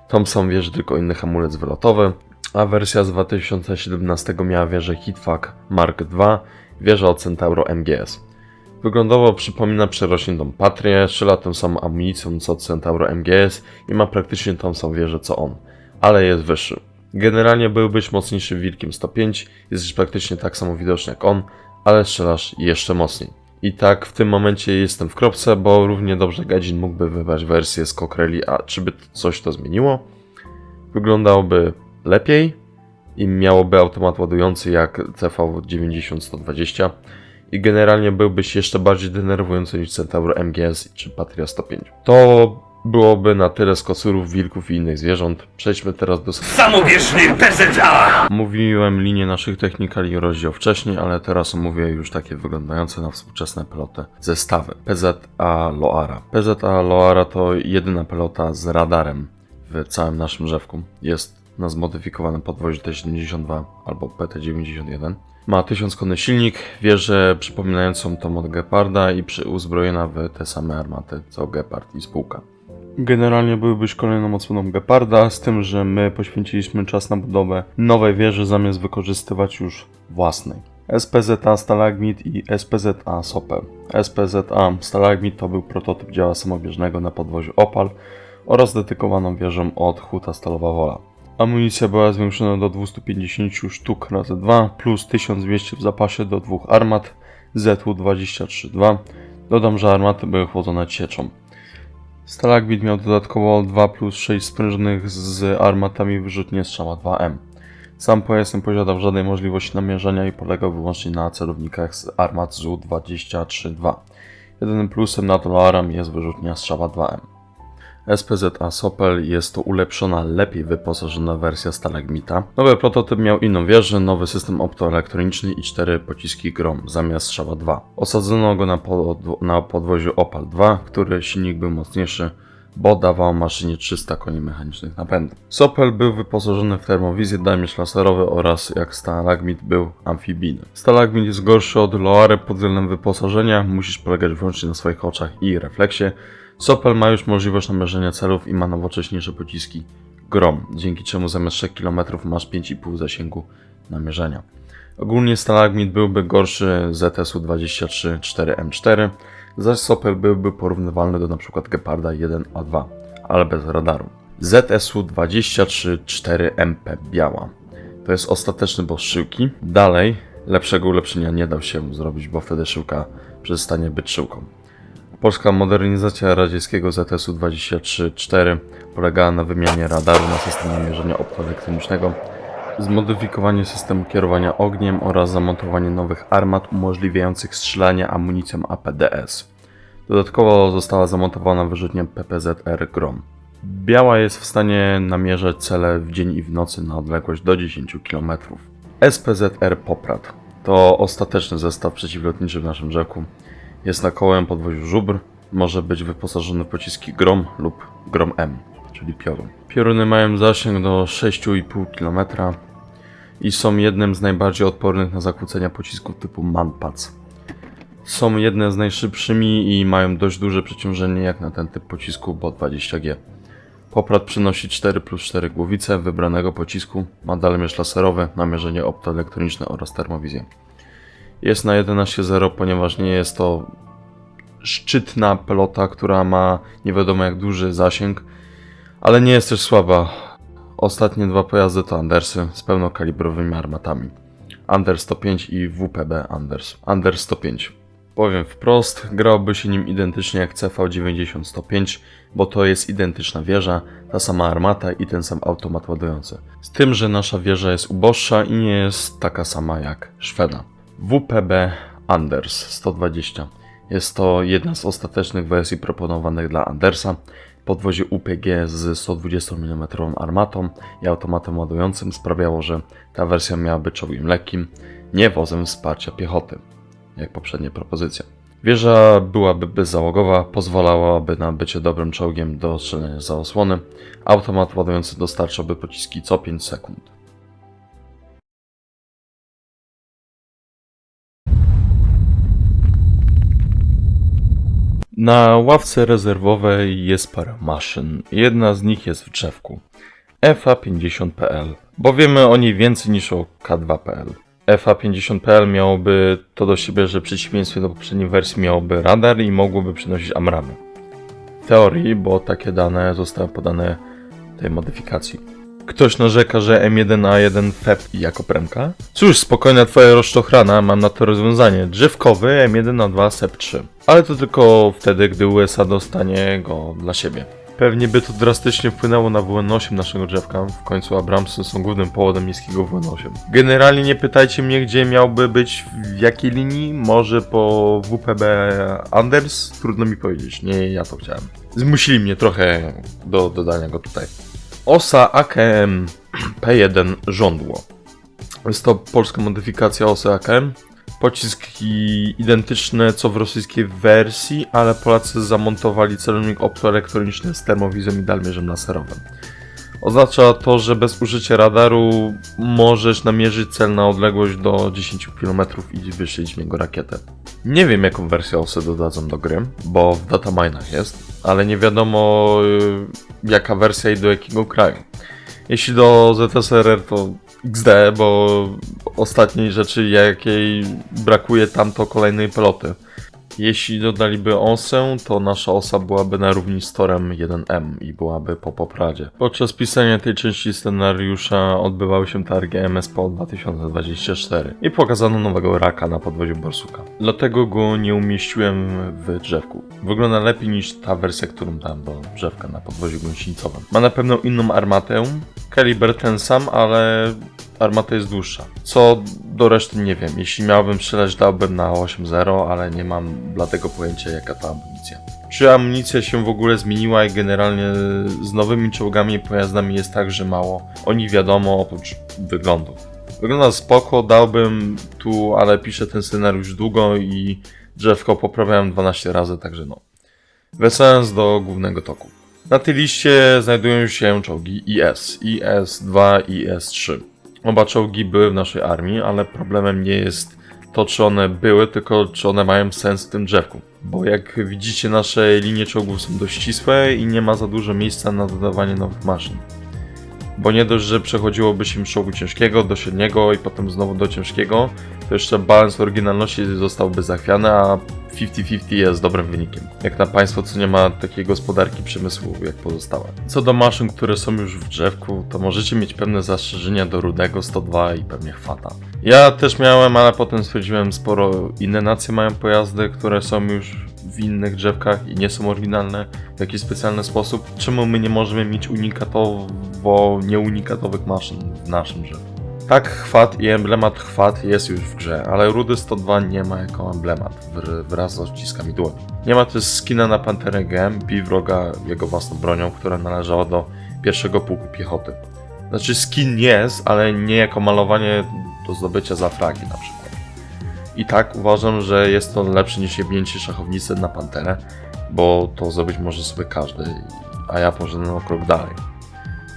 tą są wieże, tylko inny hamulec wylotowy, a wersja z 2017 miała wieżę Hitfag Mark II, wieża od Centauro MGS. Wyglądowo przypomina przerośniętą Patrię, strzela tą samą amunicją co Centauro MGS i ma praktycznie tą samą wieżę co on, ale jest wyższy. Generalnie byłbyś mocniejszym wilkiem 105, jesteś praktycznie tak samo widoczny jak on, ale strzelasz jeszcze mocniej. I tak w tym momencie jestem w kropce, bo równie dobrze Gadzin mógłby wybrać wersję z Cockrelli, a czy by coś to zmieniło? Wyglądałoby lepiej i miałoby automat ładujący jak CV90-120 i generalnie byłbyś jeszcze bardziej denerwujący niż Centauro MGS czy Patria 105. To byłoby na tyle z kocurów, wilków i innych zwierząt. Przejdźmy teraz do Samobieżny PZA! Mówiłem linię naszych technikali rozdział wcześniej, ale teraz omówię już takie wyglądające na współczesne peloty zestawy. PZA Loara. PZA Loara to jedyna pelota z radarem w całym naszym drzewku. Jest na zmodyfikowanym podwoziu T72 albo PT91. Ma 1000 konny silnik, wieżę przypominającą tą od Geparda i uzbrojona w te same armaty co Gepard i spółka. Generalnie byłybyś kolejną odsłoną Geparda, z tym, że my poświęciliśmy czas na budowę nowej wieży zamiast wykorzystywać już własnej. SPZA Stalagmit i SPZA Sopel. SPZA Stalagmit to był prototyp działa samobieżnego na podwoziu Opal oraz dedykowaną wieżą od Huta Stalowa Wola. Amunicja była zwiększona do 250 sztuk razy 2 plus 1200 w zapasie do 2 armat ZU-23-2. Dodam, że armaty były chłodzone cieczą. Stalagmit miał dodatkowo 2 plus 6 sprężynych z armatami wyrzutnie strzała 2M. Sam pojazd nie posiadał żadnej możliwości namierzania i polegał wyłącznie na celownikach z armat ZU-23-2. Jedynym plusem na Loaram jest wyrzutnia strzała 2M. SPZA Sopel jest to ulepszona, lepiej wyposażona wersja Stalagmita. Nowy prototyp miał inną wieżę, nowy system optoelektroniczny i 4 pociski Grom zamiast strzała 2. Osadzono go na podwoziu Opal 2, który silnik był mocniejszy, bo dawał maszynie 300 koni mechanicznych napędu. Sopel był wyposażony w termowizję, damierz laserowy oraz jak Stalagmit był amfibijny. Stalagmit jest gorszy od Loary pod względem wyposażenia, musisz polegać wyłącznie na swoich oczach i refleksie. Sopel ma już możliwość namierzenia celów i ma nowocześniejsze pociski Grom, dzięki czemu zamiast 3 km masz 5,5 zasięgu namierzenia. Ogólnie Stalagmit byłby gorszy ZSU 23-4M4, zaś Sopel byłby porównywalny do np. Geparda 1A2, ale bez radaru. ZSU 23-4MP biała. To jest ostateczny boss szyłki. Dalej, lepszego ulepszenia nie dał się zrobić, bo wtedy szyłka przestanie być szyłką. Polska modernizacja radzieckiego ZSU 23-4 polegała na wymianie radaru na system namierzenia optoelektronicznego, zmodyfikowanie systemu kierowania ogniem oraz zamontowanie nowych armat umożliwiających strzelanie amunicją APDS. Dodatkowo została zamontowana wyrzutnia PPZR Grom. Biała jest w stanie namierzać cele w dzień i w nocy na odległość do 10 km. SPZR Poprad to ostateczny zestaw przeciwlotniczy w naszym drzewku. Jest na kołem podwoziu żubr, może być wyposażony w pociski Grom lub Grom M, czyli piorun. Pioruny mają zasięg do 6,5 km i są jednym z najbardziej odpornych na zakłócenia pocisków typu Manpads. Są jedne z najszybszymi i mają dość duże przeciążenie jak na ten typ pocisku, bo 20G. Poprad przynosi 4+4 głowice wybranego pocisku, ma dalmierz laserowy, namierzenie optoelektroniczne oraz termowizję. Jest na 11.0, ponieważ nie jest to szczytna pelota, która ma nie wiadomo jak duży zasięg, ale nie jest też słaba. Ostatnie dwa pojazdy to Andersy z pełnokalibrowymi armatami. Anders 105 i WPB Anders 105. Powiem wprost, grałoby się nim identycznie jak CV90-105, bo to jest identyczna wieża, ta sama armata i ten sam automat ładujący. Z tym, że nasza wieża jest uboższa i nie jest taka sama jak Szweda. WPB Anders 120. Jest to jedna z ostatecznych wersji proponowanych dla Andersa. Podwozie UPG z 120 mm armatą i automatem ładującym sprawiało, że ta wersja miałaby czołgiem lekkim, nie wozem wsparcia piechoty, jak poprzednie propozycje. Wieża byłaby bezzałogowa, pozwalałaby na bycie dobrym czołgiem do strzelania za osłony. Automat ładujący dostarczałby pociski co 5 sekund. Na ławce rezerwowej jest parę maszyn. Jedna z nich jest w drzewku. FA50PL, bo wiemy o niej więcej niż o K2PL. FA50PL miałoby to do siebie, że w przeciwieństwie do poprzedniej wersji miałoby radar i mogłoby przynosić amramy. W teorii, bo takie dane zostały podane tej modyfikacji. Ktoś narzeka, że M1A1 FEP jako premka? Cóż, spokojna twoja rozczochrana, mam na to rozwiązanie. Drzewkowy M1A2 SEP3. Ale to tylko wtedy, gdy USA dostanie go dla siebie. Pewnie by to drastycznie wpłynęło na WN8 naszego drzewka, w końcu Abramsy są głównym powodem niskiego WN8. Generalnie nie pytajcie mnie, gdzie miałby być, w jakiej linii, może po WPB Anders? Trudno mi powiedzieć, nie ja to chciałem. Zmusili mnie trochę do dodania go tutaj. Osa AKM P1 żądło. Jest to polska modyfikacja osy AKM. Pociski identyczne co w rosyjskiej wersji, ale Polacy zamontowali celownik optoelektroniczny z termowizją i dalmierzem laserowym. Oznacza to, że bez użycia radaru możesz namierzyć cel na odległość do 10 km i wystrzelić w niego rakietę. Nie wiem jaką wersję osy dodadzą do gry, bo w dataminach jest, ale nie wiadomo jaka wersja i do jakiego kraju. Jeśli do ZSRR to XD, bo ostatniej rzeczy jakiej brakuje tam to kolejnej peloty. Jeśli dodaliby osę, to nasza osa byłaby na równi z Torem 1M i byłaby po popradzie. Podczas pisania tej części scenariusza odbywały się targi MSPO 2024 i pokazano nowego raka na podwoziu Borsuka. Dlatego go nie umieściłem w drzewku. Wygląda lepiej niż ta wersja, którą dałem do drzewka na podwoziu gąsienicowym. Ma na pewno inną armatę, kaliber ten sam, ale armata jest dłuższa. Co do reszty nie wiem. Jeśli miałbym strzelać, dałbym na 8.0, ale nie mam bladego pojęcia jaka ta amunicja. Czy amunicja się w ogóle zmieniła i generalnie z nowymi czołgami i pojazdami jest tak, że mało o nich wiadomo oprócz wyglądu. Wygląda spoko, dałbym tu, ale piszę ten scenariusz długo i drzewko poprawiałem 12 razy, także no. Wracając do głównego toku. Na tej liście znajdują się czołgi IS, IS-2 i IS-3. Oba czołgi były w naszej armii, ale problemem nie jest to, czy one były, tylko czy one mają sens w tym drzewku. Bo jak widzicie, nasze linie czołgów są dość ścisłe i nie ma za dużo miejsca na dodawanie nowych maszyn. Bo nie dość, że przechodziłoby się z czołgu ciężkiego do średniego i potem znowu do ciężkiego, to jeszcze balans oryginalności zostałby zachwiany, a 50-50 jest dobrym wynikiem. Jak na państwo, co nie ma takiej gospodarki przemysłu jak pozostałe. Co do maszyn, które są już w drzewku, to możecie mieć pewne zastrzeżenia do Rudego 102 i pewnie Chwata. Ja też miałem, ale potem stwierdziłem, sporo inne nacje mają pojazdy, które są już w innych drzewkach i nie są oryginalne w jakiś specjalny sposób. Czemu my nie możemy mieć unikatowo nieunikatowych maszyn w naszym drzewku? Tak, chwat i emblemat chwat jest już w grze, ale Rudy 102 nie ma jako emblemat wraz z odciskami dłoni. Nie ma też skina na Panterę GM, bij wroga jego własną bronią, która należała do pierwszego pułku piechoty. Znaczy skin jest, ale nie jako malowanie do zdobycia za fragi na przykład. I tak uważam, że jest to lepsze niż jebnięcie szachownicy na Panterę, bo to zrobić może sobie każdy, a ja poszedłem o krok dalej.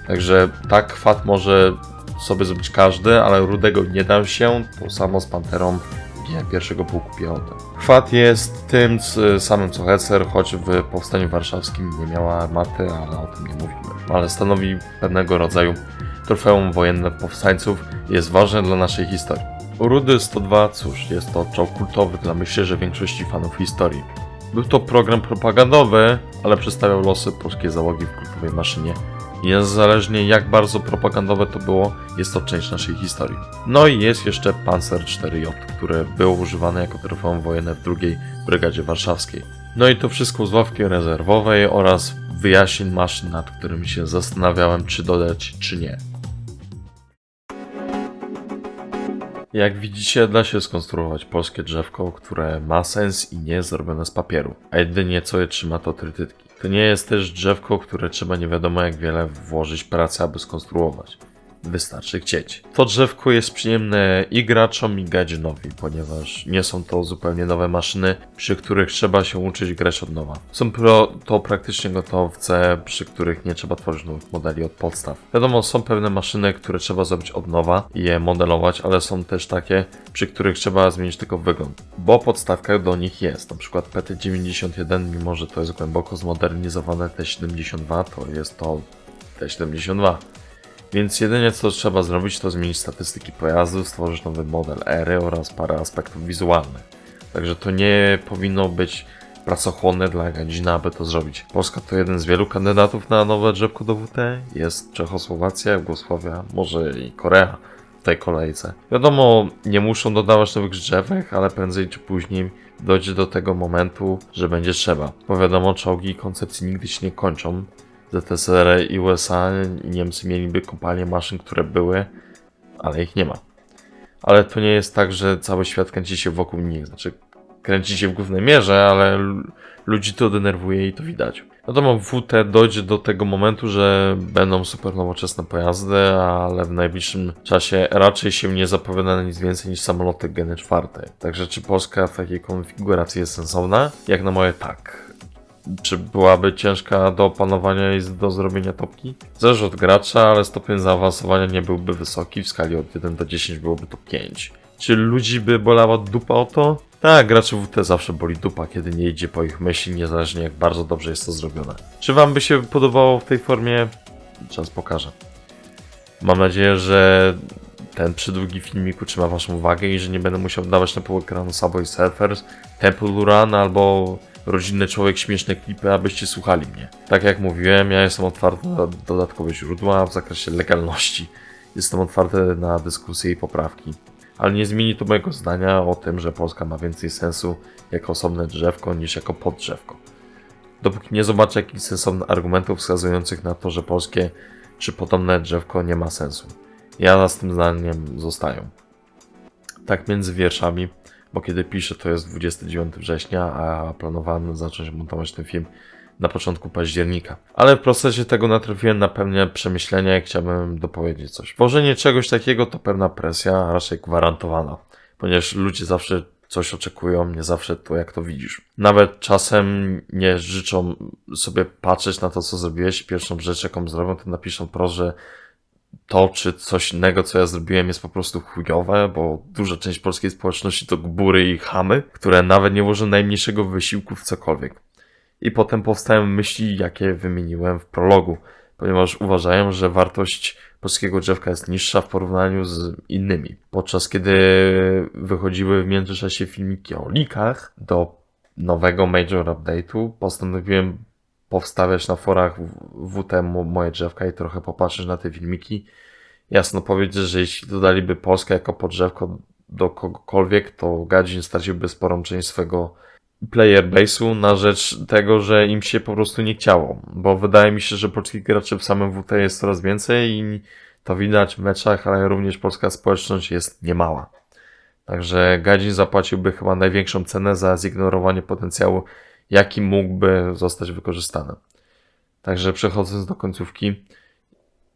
Także tak, chwat może sobie zrobić każdy, ale rudego nie dam się, to samo z Panterą pierwszego pułku piechoty. Chwat jest tym samym co Hecer, choć w Powstaniu Warszawskim nie miała armaty, ale o tym nie mówimy. Ale stanowi pewnego rodzaju trofeum wojenne powstańców i jest ważne dla naszej historii. Rudy 102, cóż, jest to czołg kultowy dla myślę, że większości fanów historii. Był to program propagandowy, ale przedstawiał losy polskiej załogi w kultowej maszynie. I niezależnie jak bardzo propagandowe to było, jest to część naszej historii. No i jest jeszcze Panzer 4J, które było używane jako trofeum wojenne w II Brygadzie Warszawskiej. No i to wszystko z ławki rezerwowej oraz wyjaśnień maszyn, nad którymi się zastanawiałem, czy dodać, czy nie. Jak widzicie, da się skonstruować polskie drzewko, które ma sens i nie jest zrobione z papieru, a jedynie co je trzyma to trytytki. To nie jest też drzewko, które trzeba nie wiadomo jak wiele włożyć pracy, aby skonstruować. Wystarczy chcieć. To drzewko jest przyjemne i graczom, i gadzinowi, ponieważ nie są to zupełnie nowe maszyny, przy których trzeba się uczyć grać od nowa. Są to praktycznie gotowce, przy których nie trzeba tworzyć nowych modeli od podstaw. Wiadomo, są pewne maszyny, które trzeba zrobić od nowa i je modelować, ale są też takie, przy których trzeba zmienić tylko wygląd, bo podstawka do nich jest. Na przykład PT91, mimo że to jest głęboko zmodernizowane T72, to jest to T72. Więc jedynie co trzeba zrobić, to zmienić statystyki pojazdu, stworzyć nowy model ery oraz parę aspektów wizualnych. Także to nie powinno być pracochłonne dla gadzina, aby to zrobić. Polska to jeden z wielu kandydatów na nowe drzewko do WT. Jest Czechosłowacja, Jugosławia, może i Korea w tej kolejce. Wiadomo, nie muszą dodawać nowych drzewek, ale prędzej czy później dojdzie do tego momentu, że będzie trzeba. Bo wiadomo, czołgi i koncepcje nigdy się nie kończą. ZSRR i USA i Niemcy mieliby kopalnie maszyn, które były, ale ich nie ma. Ale to nie jest tak, że cały świat kręci się wokół nich. Znaczy, kręci się w głównej mierze, ale ludzi to denerwuje i to widać. Wiadomo, w WT dojdzie do tego momentu, że będą super nowoczesne pojazdy, ale w najbliższym czasie raczej się nie zapowiada na nic więcej niż samoloty Geny 4. Także czy Polska w takiej konfiguracji jest sensowna? Jak na moje tak. Czy byłaby ciężka do opanowania i do zrobienia topki? Zależy od gracza, ale stopień zaawansowania nie byłby wysoki, w skali od 1 do 10 byłoby to 5. Czy ludzi by bolała dupa o to? Tak, graczy WT zawsze boli dupa, kiedy nie idzie po ich myśli, niezależnie jak bardzo dobrze jest to zrobione. Czy wam by się podobało w tej formie? Czas pokaże. Mam nadzieję, że ten przydługi filmik utrzyma waszą uwagę i że nie będę musiał dawać na pół ekranu Subway Surfers, Temple Run albo rodzinny człowiek, śmieszne klipy, abyście słuchali mnie. Tak jak mówiłem, ja jestem otwarty na dodatkowe źródła w zakresie legalności. Jestem otwarty na dyskusje i poprawki. Ale nie zmieni to mojego zdania o tym, że Polska ma więcej sensu jako osobne drzewko niż jako poddrzewko. Dopóki nie zobaczę jakichś sensownych argumentów wskazujących na to, że polskie czy potomne drzewko nie ma sensu. Ja z tym zdaniem zostaję. Tak między wierszami, bo kiedy piszę to jest 29 września, a planowałem zacząć montować ten film na początku października. Ale w procesie tego natrafiłem na pewne przemyślenia i chciałbym dopowiedzieć coś. Tworzenie czegoś takiego to pewna presja, a raczej gwarantowana, ponieważ ludzie zawsze coś oczekują, nie zawsze to jak to widzisz. Nawet czasem nie życzą sobie patrzeć na to, co zrobiłeś i pierwszą rzecz, jaką zrobią, to napiszą wprost, że to czy coś innego, co ja zrobiłem, jest po prostu chujowe, bo duża część polskiej społeczności to gbury i chamy, które nawet nie włożą najmniejszego wysiłku w cokolwiek. I potem powstają myśli, jakie wymieniłem w prologu, ponieważ uważają, że wartość polskiego drzewka jest niższa w porównaniu z innymi. Podczas kiedy wychodziły w międzyczasie filmiki o leakach do nowego Major Update'u, postanowiłem powstawiać na forach WT moje drzewka i trochę popatrzeć na te filmiki. Jasno powiedzieć, że jeśli dodaliby Polskę jako podrzewko do kogokolwiek, to Gadzin straciłby sporą część swego player base'u na rzecz tego, że im się po prostu nie chciało. Bo wydaje mi się, że polskich graczy w samym WT jest coraz więcej i to widać w meczach, ale również polska społeczność jest niemała. Także Gadzin zapłaciłby chyba największą cenę za zignorowanie potencjału jaki mógłby zostać wykorzystany. Także przechodząc do końcówki,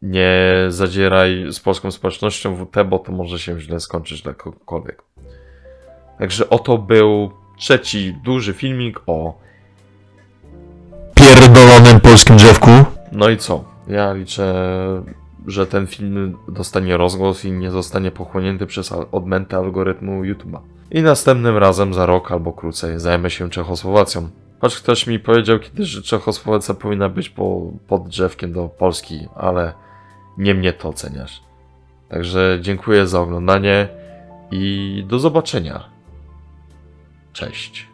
nie zadzieraj z polską społecznością WT, bo to może się źle skończyć dla kogokolwiek. Także oto był trzeci duży filmik o pierdolonym polskim drzewku. No i co? Ja liczę, że ten film dostanie rozgłos i nie zostanie pochłonięty przez odmęty algorytmu YouTube'a. I następnym razem, za rok albo krócej, zajmę się Czechosłowacją. Choć ktoś mi powiedział kiedyś, że Czechosłowacja powinna być pod drzewkiem do Polski, ale nie mnie to oceniasz. Także dziękuję za oglądanie i do zobaczenia. Cześć.